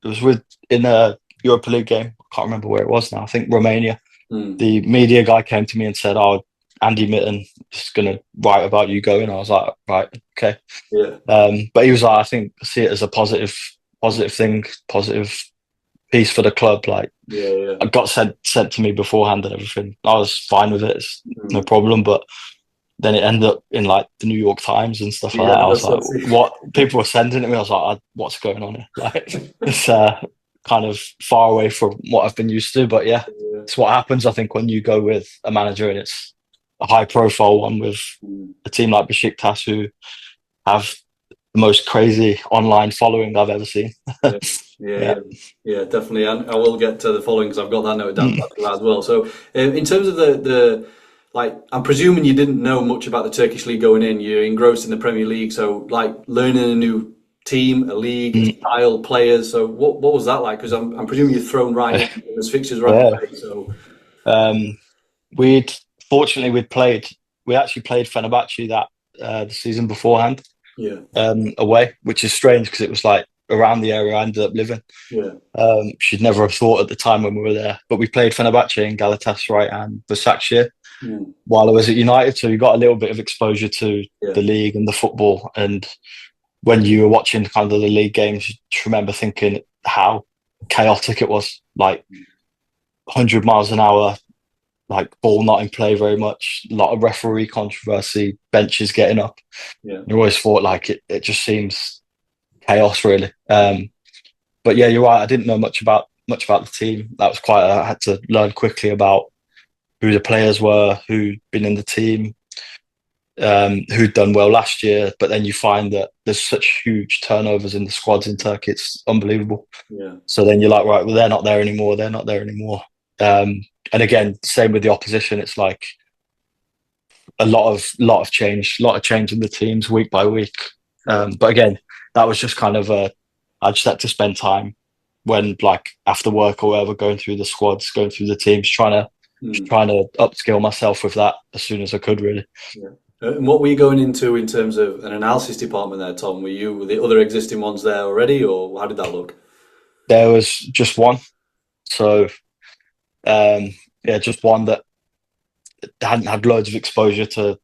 a Europa League game. I can't remember where it was now. I think Romania. The media guy came to me and said, "Oh, Andy Mitten is going to write about you going." I was like, right, okay. But he was like, I think see it as a positive thing, positive piece for the club. I got sent to me beforehand and everything. I was fine with it. It's no problem. But then it ended up in the New York Times and stuff like that. I was like, what people were sending it me? I was like, what's going on here? It's kind of far away from what I've been used to. But it's what happens, I think, when you go with a manager and it's a high-profile one with a team like Besiktas, who have the most crazy online following I've ever seen. Yeah, Yeah. yeah, yeah, definitely. And I will get to the following because I've got that noted down Mm. after that as well. So, in terms of the like, I'm presuming you didn't know much about the Turkish league going in. You're engrossed in the Premier League, so like learning a new team, a league, a Mm. style, players. So, what was that like? Because I'm presuming you're thrown right in as fixtures right Yeah. away. So, Um, we'd fortunately we actually played Fenerbahce that the season beforehand yeah, away, which is strange because it was like around the area I ended up living. yeah, She'd never have thought at the time when we were there, but we played Fenerbahce and Galatasaray and Besiktas mm, while I was at United, so you got a little bit of exposure to yeah, the league and the football. And when you were watching kind of the league games, you just remember thinking how chaotic it was, like 100 miles an hour, like ball not in play very much, a lot of referee controversy, benches getting up. yeah, You always thought like it just seems chaos really. But yeah, you're right. I didn't know much about the team. That was quite. I had to learn quickly about who the players were, who'd been in the team, who'd done well last year. But then you find that there's such huge turnovers in the squads in Turkey. It's unbelievable. yeah, So then you're like, right, well, they're not there anymore. They're not there anymore. And again, same with the opposition. It's like a lot of change in the teams week by week. yeah, But again, that was just kind of I just had to spend time when like after work or whatever, going through the squads, going through the teams, mm, trying to upskill myself with that as soon as I could. Really, yeah. And what were you going into in terms of an analysis department there, Tom? Were the other existing ones there already, or how did that look? there was just one. So yeah, just one that hadn't had loads of exposure to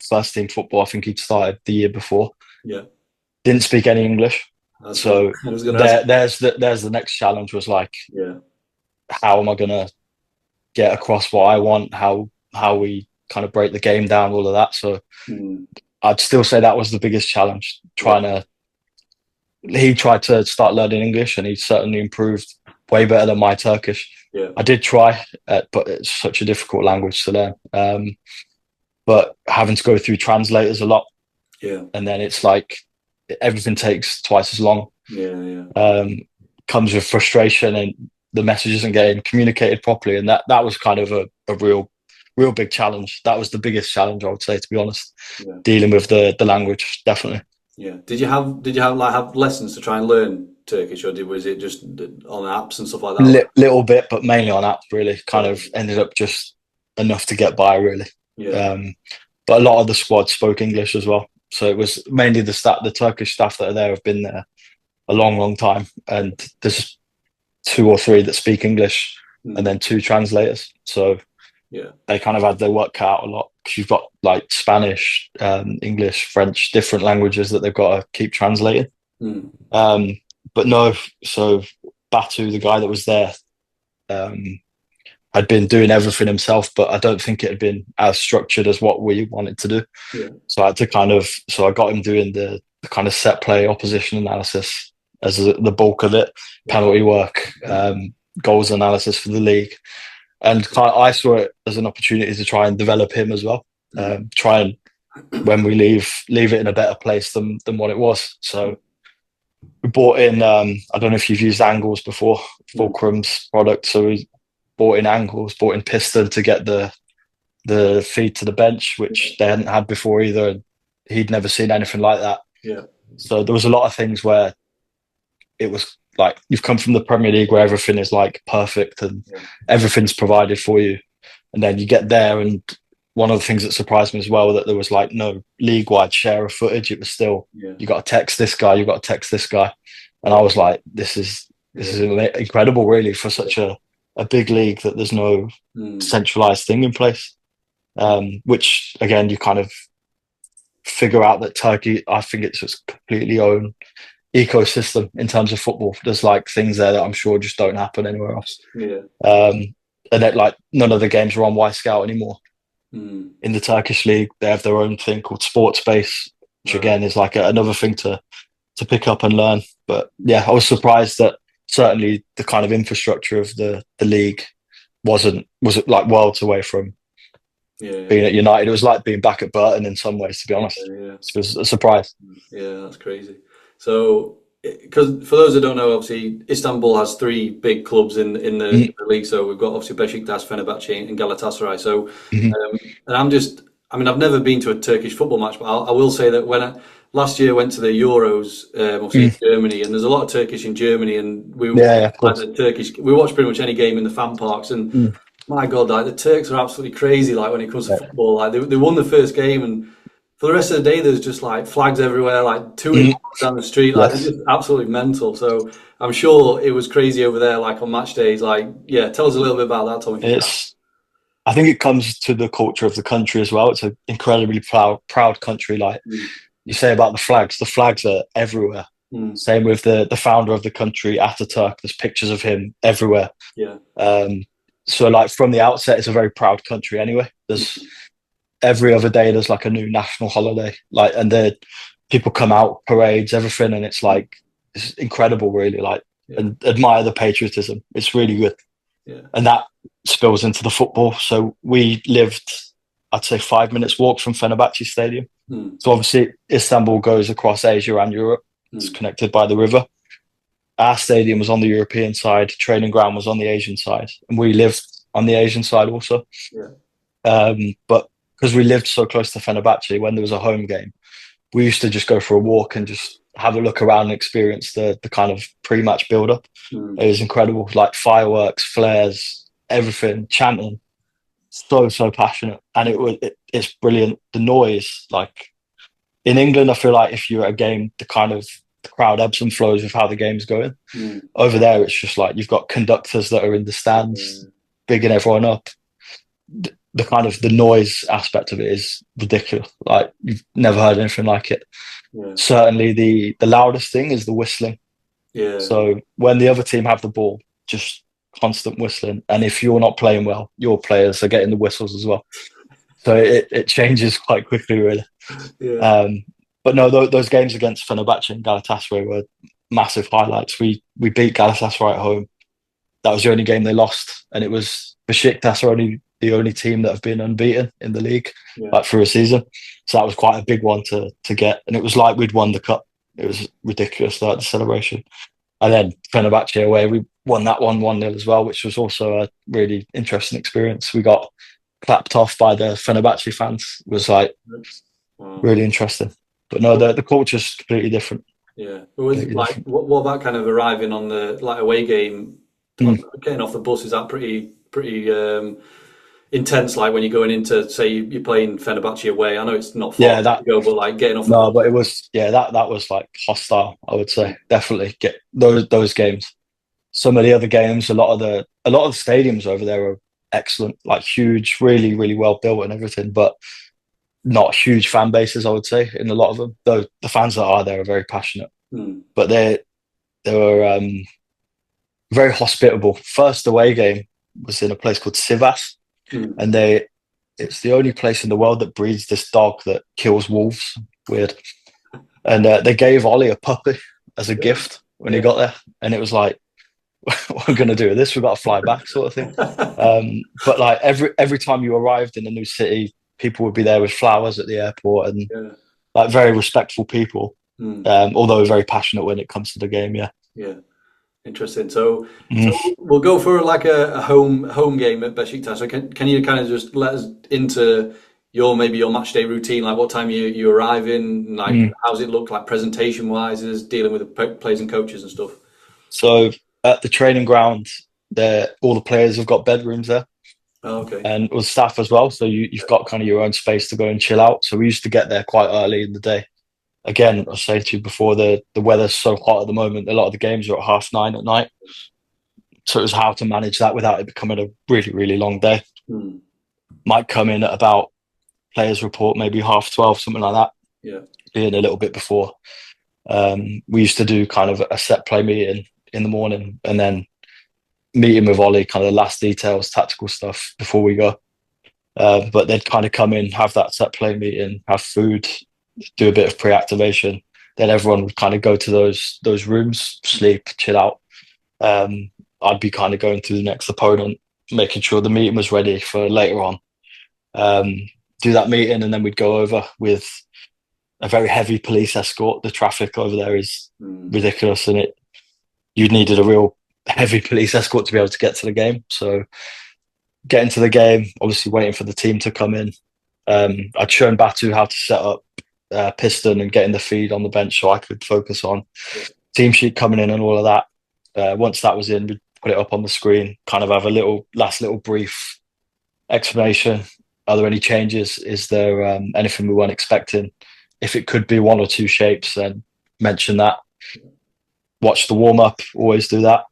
first team football. I think he'd started the year before. Yeah, Didn't speak any English. that's what So I was going to ask. there's the next challenge was like, Yeah, how am I gonna get across what I want? How we kind of break the game down, all of that. So mm, I'd still say that was the biggest challenge. yeah, He tried to start learning English, and he certainly improved way better than my Turkish. yeah, I did try, but it's such a difficult language to learn. But having to go through translators a lot, yeah, and then it's like everything takes twice as long. yeah, yeah, Comes with frustration, and the message isn't getting communicated properly, and that was kind of a real big challenge. That was the biggest challenge, I would say, to be honest. yeah, Dealing with the language, definitely. yeah. Did you have like have lessons to try and learn Turkish, or was it just on apps and stuff like that? Little bit, but mainly on apps. Really, kind Yeah, of ended up just enough to get by. Really, yeah, um, but a lot of the squad spoke English as well. So it was mainly the Turkish staff that are there have been there a long time, and there's two or three that speak English, and mm, then two translators. So yeah, they kind of had their work cut out a lot because you've got like Spanish, English, French, different languages that they've got to keep translating. mm, Um, but no, so Batu, the guy that was there, um, had been doing everything himself, but I don't think it had been as structured as what we wanted to do. yeah, So I had to so I got him doing the kind of set play opposition analysis as the bulk of it, yeah, penalty work, goals analysis for the league. And I saw it as an opportunity to try and develop him as well. mm, Try and when we leave it in a better place than what it was. So we bought in. I don't know if you've used Angles before, mm, Fulcrum's product. So we bought in Angles, bought in Piston to get the feed to the bench, which they hadn't had before either. And he'd never seen anything like that. yeah, So there was a lot of things where it was like you've come from the Premier League where everything is like perfect and yeah, everything's provided for you, and then you get there, and one of the things that surprised me as well that there was like no league-wide share of footage. It was still yeah, you got to text this guy, you got to text this guy, and I was like, this is yeah, incredible, really, for such a big league that there's no mm, centralized thing in place. Which again, you kind of figure out that Turkey, I think it's its completely own ecosystem in terms of football. There's like things there that I'm sure just don't happen anywhere else. yeah, And that like none of the games are on Y Scout anymore. mm, In the Turkish league, they have their own thing called Sports Base, which right, again is like another thing to pick up and learn. But yeah, I was surprised that certainly the kind of infrastructure of the league was like worlds away from yeah, yeah, being at United. It was like being back at Burton in some ways, to be honest. yeah, It was a surprise. yeah, that's crazy. So, because for those that don't know, obviously Istanbul has three big clubs in the league. So we've got obviously Besiktas, Fenerbahce, and Galatasaray. So, Mm-hmm. and I mean, I've never been to a Turkish football match, but I will say that when last year I went to the Euros, obviously in Germany, and there's a lot of Turkish in Germany, and we Yeah, watched yeah, of like course. the Turkish. We watched pretty much any game in the fan parks, and Mm. my God, like the Turks are absolutely crazy. Like when it comes to Yeah. football, like they won the first game, and for the rest of the day, there's just like flags everywhere, like tooting Mm. down the street, like they're Yes. just absolutely mental. So I'm sure it was crazy over there, like on match days. Like, yeah, tell us a little bit about that, Tom, if you can. It's. I think it comes to the culture of the country as well. It's an incredibly proud country. Like Mm, you say about the flags are everywhere. mm, Same with the founder of the country, Ataturk. There's pictures of him everywhere. yeah, Um, so like from the outset, it's a very proud country. Anyway, there's every other day there's like a new national holiday. Like and the people come out, parades, everything, and it's like it's incredible. Really, like yeah, and admire the patriotism. It's really good, yeah, and that spills into the football. So we lived, I'd say, 5 minutes walk from Fenerbahce Stadium. mm, So obviously Istanbul goes across Asia and Europe. It's mm, connected by the river. Our stadium was on the European side, training ground was on the Asian side, and we lived on the Asian side also. yeah, But because we lived so close to Fenerbahce, when there was a home game, we used to just go for a walk and just have a look around and experience the kind of pre-match build-up. mm, It was incredible, like fireworks, flares, everything, chanting, so passionate, and it's brilliant. The noise, like in England, I feel like if you're at a game, the crowd ebbs and flows with how the game's going. mm, Over there, it's just like you've got conductors that are in the stands, bigging everyone up. The kind of the noise aspect of it is ridiculous. Like you've never heard anything like it. yeah, Certainly, the loudest thing is the whistling. yeah, So when the other team have the ball, just constant whistling, and if you're not playing well, your players are getting the whistles as well. So it changes quite quickly, really. yeah, Um, but no, those games against Fenerbahce and Galatasaray were massive highlights. We beat Galatasaray at home. That was the only game they lost, and it was Besiktas are only the only team that have been unbeaten in the league, yeah, like for a season. So that was quite a big one to get, and it was like we'd won the cup. It was ridiculous, like the celebration. And then Fenerbahce away, we won that 1-0 as well, which was also a really interesting experience. We got clapped off by the Fenerbahce fans. It was like wow. really interesting. But no, the culture's completely different. Yeah. It was Completely like different. what about kind of arriving on the like away game, Mm. getting off the bus, is that pretty intense, like when you're going into, say, you're playing Fenerbahce away. I know it's not far Yeah, to go, but like getting off the no, bus. but it was that was like hostile. I would say definitely get those games. Some of the other games, a lot of the stadiums over there are excellent, like huge, really well built and everything, but not huge fan bases. I would say in a lot of them, though the fans that are there are very passionate, Hmm. but they were very hospitable. First away game was in a place called Sivas, Hmm. and it's the only place in the world that breeds this dog that kills wolves. Weird. And they gave Ollie a puppy as a Yeah. gift when he Yeah. got there, and it was like, what are we going to do with this? We've got to fly back, sort of thing. But like every time you arrived in a new city, people would be there with flowers at the airport, and Yeah. like very respectful people, Hmm. although very passionate when it comes to the game. Yeah. Yeah. Interesting. So, Mm. so we'll go for like a home game at Besiktas. So can you kind of just let us into maybe your match day routine, like what time you arrive in, like Mm. how's it look like presentation wise, is dealing with the players and coaches and stuff. So at the training ground, all the players have got bedrooms there, Oh, okay. and with staff as well. So you've got kind of your own space to go and chill out. So we used to get there quite early in the day. Again, I was saying to you before, the weather's so hot at the moment. A lot of the games are at 9:30 at night. So it was how to manage that without it becoming a really long day. Hmm. Might come in at about players report, maybe 12:30, something like that, Yeah. being a little bit before. We used to do kind of a set play meeting in the morning, and then meeting with Ollie, kind of the last details, tactical stuff before we go. But they'd kind of come in, have that set play meeting, have food, do a bit of pre-activation. Then everyone would kind of go to those rooms, sleep, chill out. I'd be kind of going through the next opponent, making sure the meeting was ready for later on. Do that meeting, and then we'd go over with a very heavy police escort. The traffic over there is ridiculous, and you needed a real heavy police escort to be able to get to the game. So getting to the game, obviously waiting for the team to come in. I'd shown Batu how to set up Piston and getting the feed on the bench so I could focus on team sheet coming in and all of that. Once that was in, we'd put it up on the screen, kind of have a last little brief explanation. Are there any changes? Is there anything we weren't expecting? If it could be one or two shapes, then mention that. Watch the warm-up, always do that.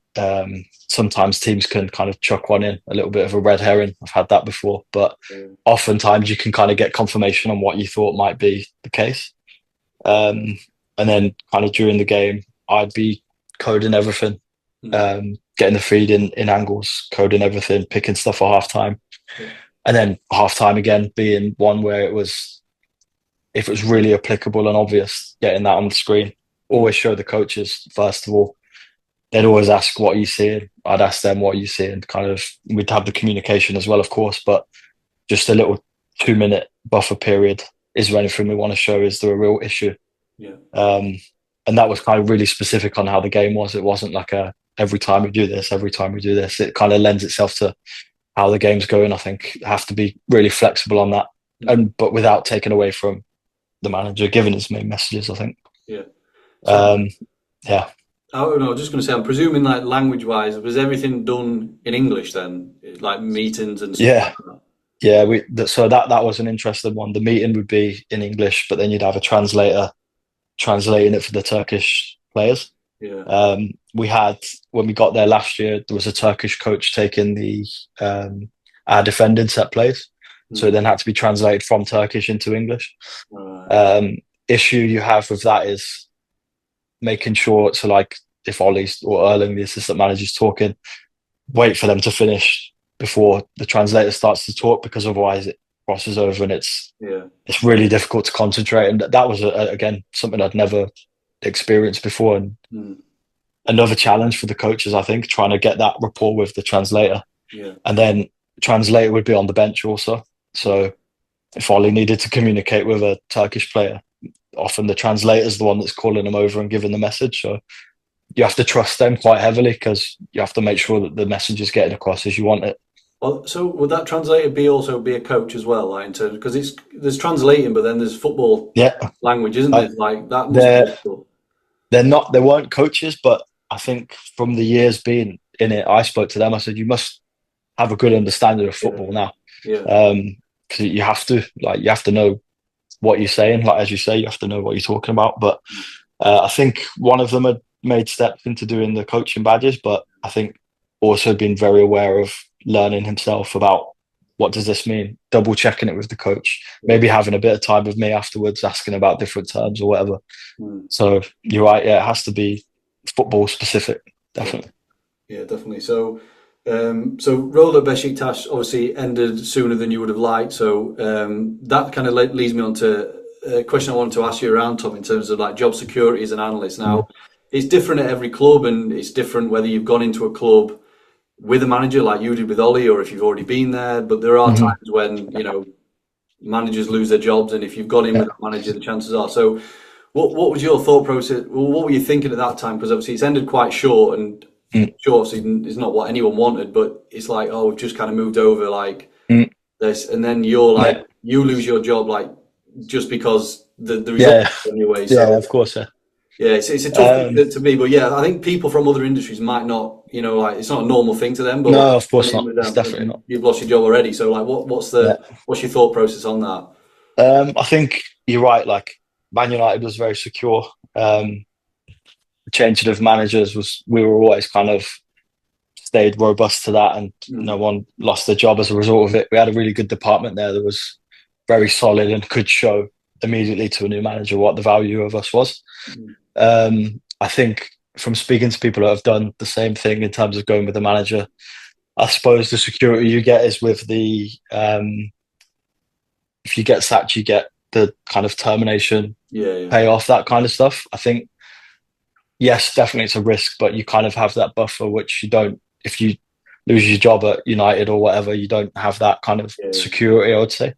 Sometimes teams can kind of chuck one in, a little bit of a red herring. I've had that before, but oftentimes you can kind of get confirmation on what you thought might be the case. And then kind of during the game, I'd be coding everything, getting the feed in angles, coding everything, picking stuff for half-time. And then half-time again being one where it was, if it was really applicable and obvious, getting that on the screen. Always show the coaches, first of all. They'd always ask, what are you seeing? I'd ask them, what are you seeing? Kind of, we'd have the communication as well, of course, but just a little 2-minute buffer period. Is there anything we want to show? Is there a real issue? Yeah. And that was kind of really specific on how the game was. It wasn't like every time we do this, every time we do this. It kind of lends itself to how the game's going. I think you have to be really flexible on that, but without taking away from the manager giving his main messages, I think. Yeah. Yeah. I don't know, I was just going to say, I'm presuming like language-wise, was everything done in English then? Like meetings and stuff like that? Yeah, so that was an interesting one. The meeting would be in English, but then you'd have a translator translating it for the Turkish players. Yeah. We had, when we got there last year, there was a Turkish coach taking our defending set plays. So it then had to be translated from Turkish into English. Issue you have with that is making sure, so like if Ollie's or Erling, the assistant manager's talking, wait for them to finish before the translator starts to talk, because otherwise it crosses over and it's really difficult to concentrate. And that was again something I'd never experienced before, and another challenge for the coaches, I think, trying to get that rapport with the translator. And then the translator would be on the bench also, so if Ollie needed to communicate with a Turkish player, often the translator's the one that's calling them over and giving the message. So you have to trust them quite heavily, because you have to make sure that the message is getting across as you want it. Well, so would that translator also be a coach as well, like in terms, because there's translating, but then there's football language, isn't there? Like that must be difficult. They weren't coaches, but I think from the years being in it, I spoke to them. I said, you must have a good understanding of football now, because you have to know what you're saying. Like, as you say, you have to know what you're talking about. But I think one of them had made steps into doing the coaching badges, but I think also been very aware of learning himself about what does this mean, double checking it with the coach, maybe having a bit of time with me afterwards, asking about different terms or whatever. So you're right, it has to be football specific, definitely. Yeah, definitely. So role at Besiktas obviously ended sooner than you would have liked. So that kind of leads me on to a question I wanted to ask you around, Tom, in terms of like job security as an analyst. Now, it's different at every club, and it's different whether you've gone into a club with a manager like you did with Ollie, or if you've already been there. But there are times when, managers lose their jobs, and if you've got in with a manager, the chances are. So what was your thought process? What were you thinking at that time? Because obviously it's ended quite short, and sure, obviously it's not what anyone wanted, but it's like, we've just kind of moved over like this, and then you're like, you lose your job like just because the results anyway. So, yeah, of course, yeah, it's a tough thing to be, but I think people from other industries might not, like it's not a normal thing to them. But no, of course not. It's definitely not. You've lost your job already, so like, what's your thought process on that? I think you're right. Like Man United was very secure. The changing of managers we were always kind of stayed robust to that, and no one lost their job as a result of it. We had a really good department there that was very solid and could show immediately to a new manager what the value of us was. I think from speaking to people that have done the same thing in terms of going with the manager, I suppose the security you get is with the if you get sacked, you get the kind of termination payoff, that kind of stuff. I think, yes, definitely it's a risk, but you kind of have that buffer, which you don't, if you lose your job at United or whatever, you don't have that kind of security, I would say.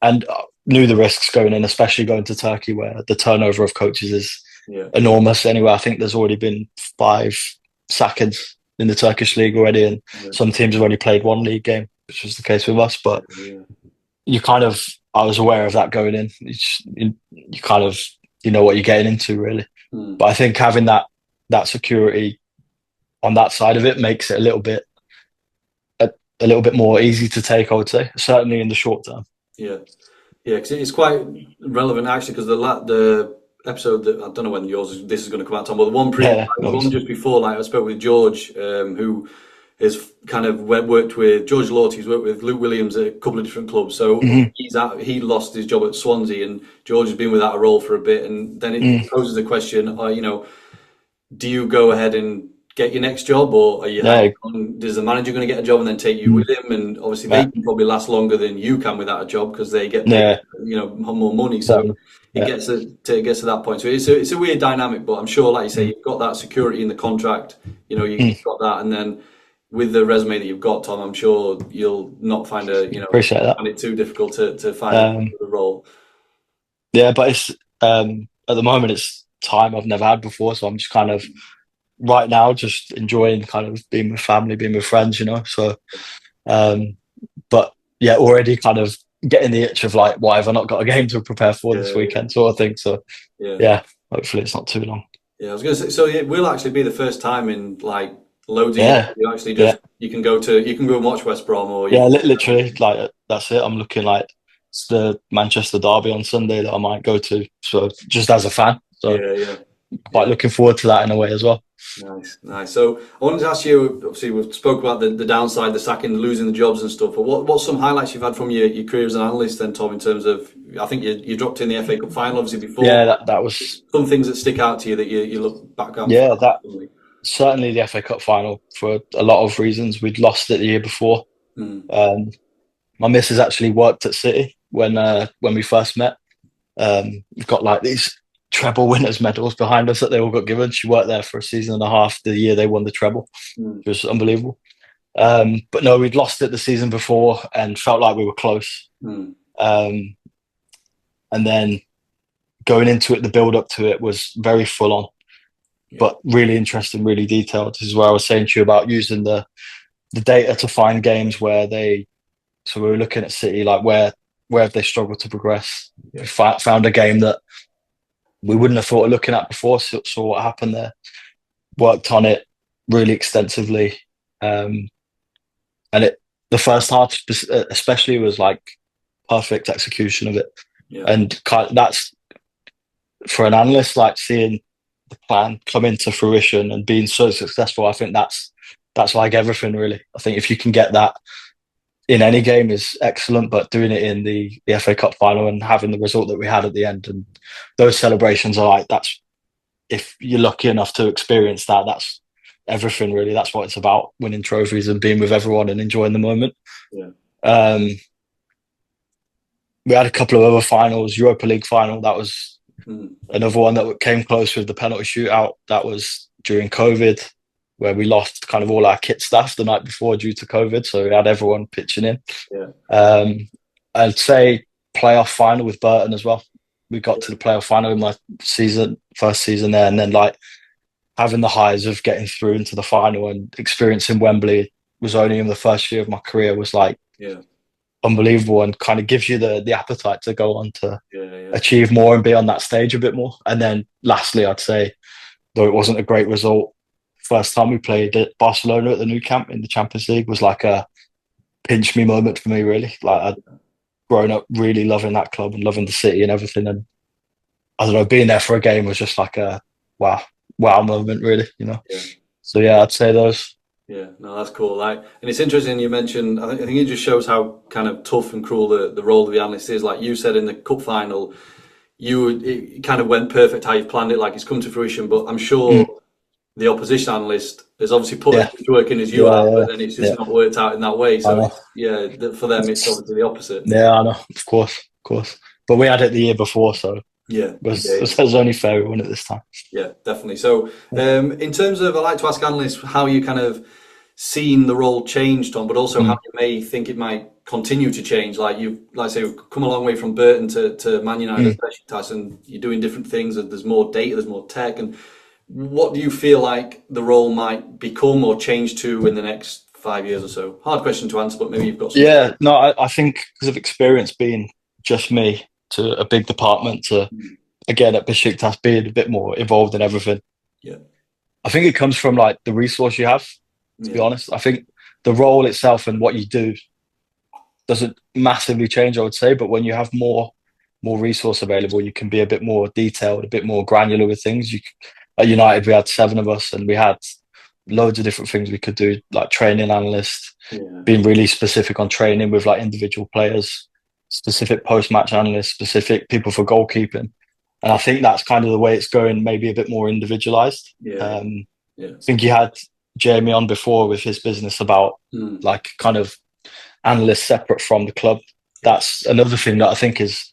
And knew the risks going in, especially going to Turkey, where the turnover of coaches is enormous. Anyway, I think there's already been 5 sackings in the Turkish league already, and some teams have only played 1 league game, which was the case with us. But I was aware of that going in. You know what you're getting into, really. But I think having that security on that side of it makes it a little bit more easy to take, I would say, certainly in the short term. Yeah, because it's quite relevant actually, because the episode that, I don't know when this is going to come out, Tom, but the one one just before, I spoke with George, who has kind of worked with George Lawty. He's worked with Luke Williams at a couple of different clubs. So he lost his job at Swansea, and George has been without a role for a bit. And then it poses the question, do you go ahead and get your next job, or are you is the manager going to get a job and then take you with him? And obviously they can probably last longer than you can without a job, because they get paid, more money. So it gets to that point. So it's a weird dynamic, but I'm sure, like you say, you've got that security in the contract. You've got that, and then with the resume that you've got, Tom, I'm sure you'll not find appreciate that. Find it too difficult to find the role. Yeah, but it's at the moment it's time I've never had before, so I'm just kind of right now just enjoying kind of being with family, being with friends, So, but yeah, already kind of getting the itch of like, why have I not got a game to prepare for this weekend, sort of thing. So, hopefully it's not too long. Yeah, I was going to say, so it will actually be the first time in like loads of years you actually just you can go and watch West Brom, or literally, like that's it. I'm looking like it's the Manchester derby on Sunday that I might go to, so just as a fan. So quite looking forward to that in a way as well. Nice. So I wanted to ask you, obviously we've spoke about the downside, the sacking, losing the jobs and stuff, but what's some highlights you've had from your career as an analyst then, Tom, in terms of, I think you dropped in the FA Cup final obviously before. Yeah, that was some things that stick out to you that you look back at. Yeah, that certainly the FA Cup final, for a lot of reasons. We'd lost it the year before. My missus actually worked at City when we first met. We've got like these treble winners medals behind us that they all got given. She worked there for a season and a half the year they won the treble. It was unbelievable. But no, we'd lost it the season before and felt like we were close. And then going into it, the build up to it was very full on, but really interesting, really detailed. This is where I was saying to you about using the data to find games where so we were looking at City, like where have they struggled to progress. We found a game that we wouldn't have thought of looking at before, saw what happened there, worked on it really extensively. And the first half especially was like perfect execution of it. And that's, for an analyst, like seeing the plan come into fruition and being so successful, I think that's like everything, really. I think if you can get that in any game is excellent, but doing it in the FA Cup final and having the result that we had at the end, and those celebrations are like, that's, if you're lucky enough to experience that, that's everything, really. That's what it's about, winning trophies and being with everyone and enjoying the moment. We had a couple of other finals. Europa League final, that was another one that came close with the penalty shootout. That was during COVID, where we lost kind of all our kit staff the night before due to COVID. So we had everyone pitching in. I'd say playoff final with Burton as well. We got to the playoff final in my first season there, and then like having the highs of getting through into the final and experiencing Wembley was only in the first year of my career, was like unbelievable, and kind of gives you the appetite to go on to achieve more and be on that stage a bit more. And then lastly, I'd say, though it wasn't a great result, first time we played at Barcelona at the Nou Camp in the Champions League was like a pinch me moment for me, really. Like I'd grown up really loving that club and loving the city and everything, and I don't know, being there for a game was just like a wow moment, really, So yeah, I'd say those. Yeah, no, that's cool. Like, and it's interesting you mentioned, I think it just shows how kind of tough and cruel the role of the analyst is. Like you said in the cup final, it kind of went perfect how you planned it, like it's come to fruition, but I'm sure the opposition analyst has obviously put as much work in as you have, but then it's just not worked out in that way. So for them it's obviously the opposite. Yeah, I know, of course. But we had it the year before, so it was only fair we won it this time. Yeah, definitely. So in terms of, I like to ask analysts how you kind of seen the role change, Tom, but also how you may think it might continue to change? Like I say, you've come a long way from Burton to Man United, Besiktas, and you're doing different things. And there's more data, there's more tech. And what do you feel like the role might become or change to in the next 5 years or so? Hard question to answer, but maybe you've got some. Yeah, no, I think because of experience being just me to a big department to, again, at Besiktas being a bit more involved in everything. Yeah. I think it comes from like the resource you have, to be honest. I think the role itself and what you do doesn't massively change, I would say, but when you have more resource available, you can be a bit more detailed, a bit more granular with things. At United, we had 7 of us and we had loads of different things we could do, like training analysts, being really specific on training with like individual players, specific post-match analysts, specific people for goalkeeping. And I think that's kind of the way it's going, maybe a bit more individualized. I think you had Jamie on before with his business about like kind of analysts separate from the club. That's another thing that I think is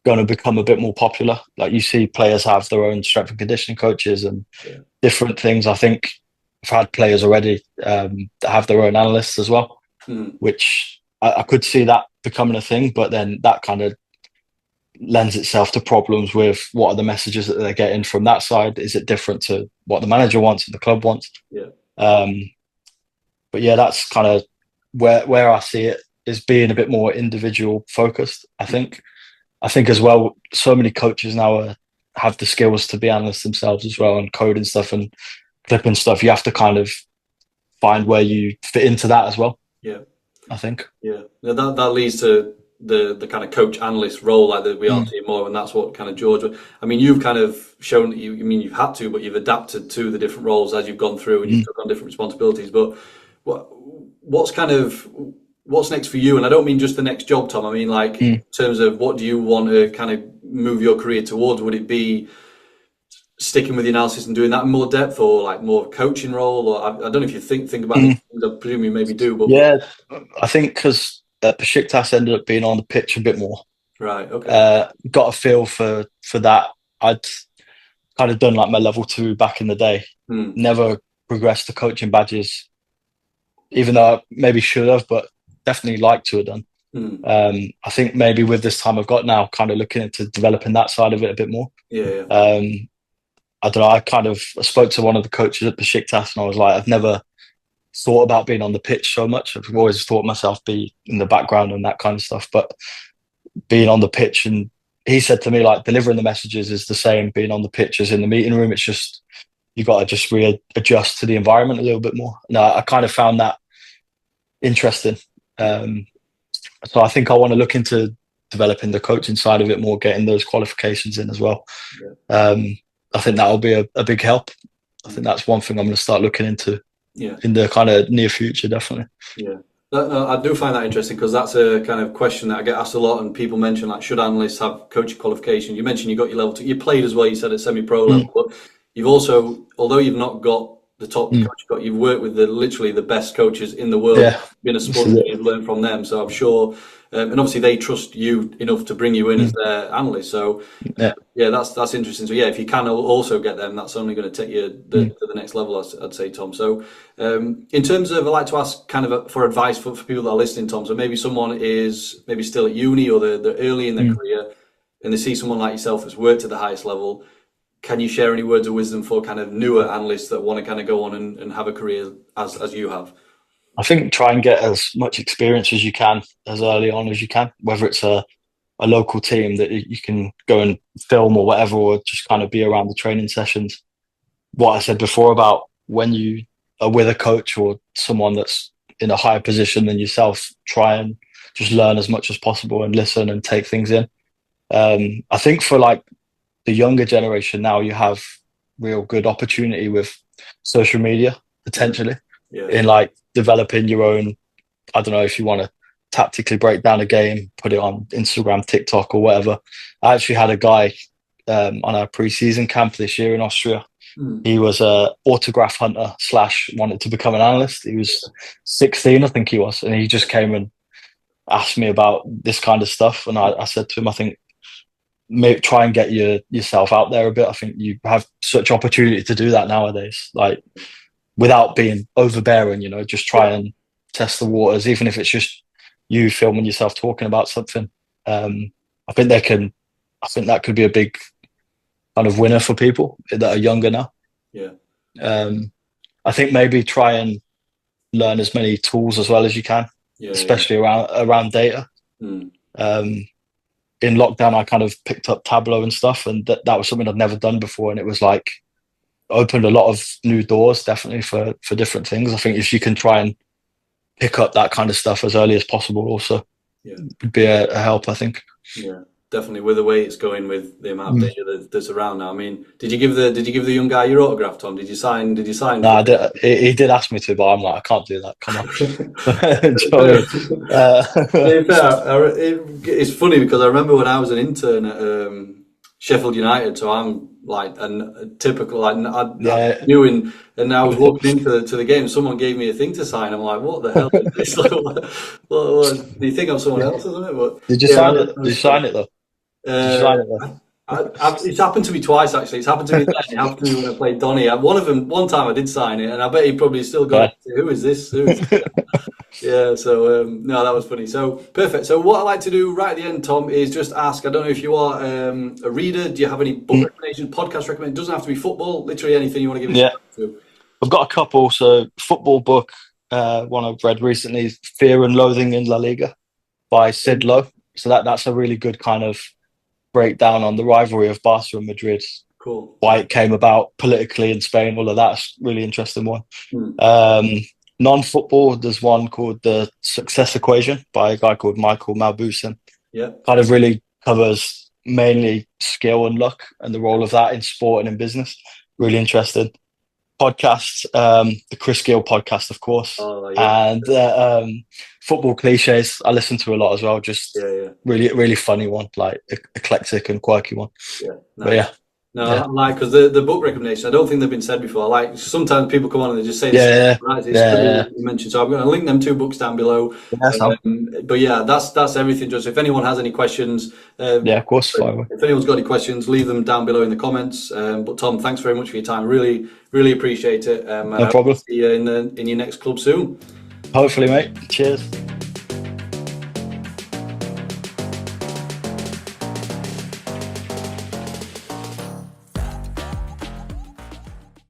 going to become a bit more popular. Like you see players have their own strength and conditioning coaches and different things. I think I've had players already that have their own analysts as well, which I could see that becoming a thing, but then that kind of lends itself to problems with what are the messages that they're getting from that side. Is it different to what the manager wants and the club wants? But yeah, that's kind of where I see it, is being a bit more individual focused. I think as well, so many coaches now have the skills to be analysts themselves as well, and coding stuff and clipping stuff. You have to kind of find where you fit into that as well. I think. That leads to the kind of coach analyst role, like that we are seeing more, and that's what kind of George. I mean, you've kind of shown that you've had to, but you've adapted to the different roles as you've gone through, and you've took on different responsibilities. But what's next for you? And I don't mean just the next job, Tom. I mean, like in terms of what do you want to kind of move your career towards? Would it be sticking with the analysis and doing that in more depth, or like more coaching role? Or I don't know if you think about these things. I presume you maybe do. But yeah, I think because Besiktas ended up being on the pitch a bit more. Right. Okay. Got a feel for that. I'd kind of done like my level 2 back in the day. Never progressed to coaching badges, even though I maybe should have, but definitely like to have done. I think maybe with this time I've got now, kind of looking into developing that side of it a bit more. I don't know. I spoke to one of the coaches at Besiktas, and I was like, I've never thought about being on the pitch so much. I've always thought myself be in the background and that kind of stuff, but being on the pitch, and he said to me, like, delivering the messages is the same being on the pitch as in the meeting room. It's just you got to just readjust to the environment a little bit more. And I kind of found that interesting. So I think I want to look into developing the coaching side of it more, getting those qualifications in as well. I think that will be a big help. I think that's one thing I'm going to start looking into in the kind of near future, definitely. I do find that interesting, because that's a kind of question that I get asked a lot, and people mention, like, should analysts have coaching qualification? You mentioned you got your level 2. You played as well, you said, at semi-pro level, but you've also, although you've not got the top coach you've worked with literally the best coaches in the world. Been a sport that you've learned from them, so I'm sure. And obviously they trust you enough to bring you in as their analyst. So that's interesting. So if you can also get them, that's only going to take you to the next level, I'd say, Tom. So in terms of, I'd like to ask kind of for advice for people that are listening, Tom. So maybe someone is maybe still at uni, or they're early in their career, and they see someone like yourself that's worked at the highest level. Can you share any words of wisdom for kind of newer analysts that want to kind of go on and have a career as you have? I think try and get as much experience as you can, as early on as you can, whether it's a local team that you can go and film or whatever, or just kind of be around the training sessions. What I said before about when you are with a coach or someone that's in a higher position than yourself, try and just learn as much as possible and listen and take things in. I think for like the younger generation now, you have real good opportunity with social media, potentially, in like developing your own, I don't know, if you want to tactically break down a game, put it on Instagram, TikTok or whatever. I actually had a guy on our pre-season camp this year in Austria. He was a autograph hunter / wanted to become an analyst. He was 16, I think he was, and he just came and asked me about this kind of stuff. And I said to him, I think try and get yourself out there a bit. I think you have such opportunity to do that nowadays, like without being overbearing, just try and test the waters, even if it's just you filming yourself talking about something. I think that could be a big kind of winner for people that are younger now. Yeah. I think maybe try and learn as many tools as well as you can, especially around data. In lockdown, I kind of picked up Tableau and stuff, and that was something I'd never done before, and it was like opened a lot of new doors, definitely for different things. I think if you can try and pick up that kind of stuff as early as possible, also would be a help, I think. Yeah, definitely. With the way it's going, with the amount of data that's around now. I mean, did you give the young guy your autograph, Tom? Did you sign? No, he did ask me to, but I'm like, I can't do that. Come on. It's funny because I remember when I was an intern at Sheffield United, so I'm like a typical, like I knew, and I was walking into the game, someone gave me a thing to sign. I'm like, what the hell is this? Like, what, do you think I'm someone else, isn't it? But did you sign it? Did you sign it though? Did you sign it though? It's happened to me twice, actually. It's happened to me then. It happened to me when I played Donny. One time I did sign it, and I bet he probably still got it. Who is this? Yeah, so no, that was funny. So perfect. So what I like to do right at the end, Tom, is just ask, I don't know if you are a reader, do you have any book recommendations, podcast recommendations? It doesn't have to be football, literally anything you want to give us to. I've got a couple. So football book, one I've read recently is Fear and Loathing in La Liga by Sid Lowe. So that's a really good kind of breakdown on the rivalry of Barca and Madrid. Cool. Why it came about politically in Spain, all of that's really interesting one. Non-football, there's one called The Success Equation by a guy called Michael Malbusin. Yeah. Kind of really covers mainly skill and luck and the role of that in sport and in business. Really interesting. Podcasts, the Chris Gill podcast, of course. And football cliches, I listen to a lot as well. Just really, really funny one, like eclectic and quirky one. Yeah. Nice. But yeah. No, I like, because the book recommendation, I don't think they've been said before. Like sometimes people come on and they just say, you mentioned. So I'm going to link them 2 books down below. But yeah, that's everything. Just if anyone has any questions, of course. If anyone's got any questions, leave them down below in the comments. But Tom, thanks very much for your time. Really, really appreciate it. No problem. See you in your next club soon. Hopefully, mate. Cheers.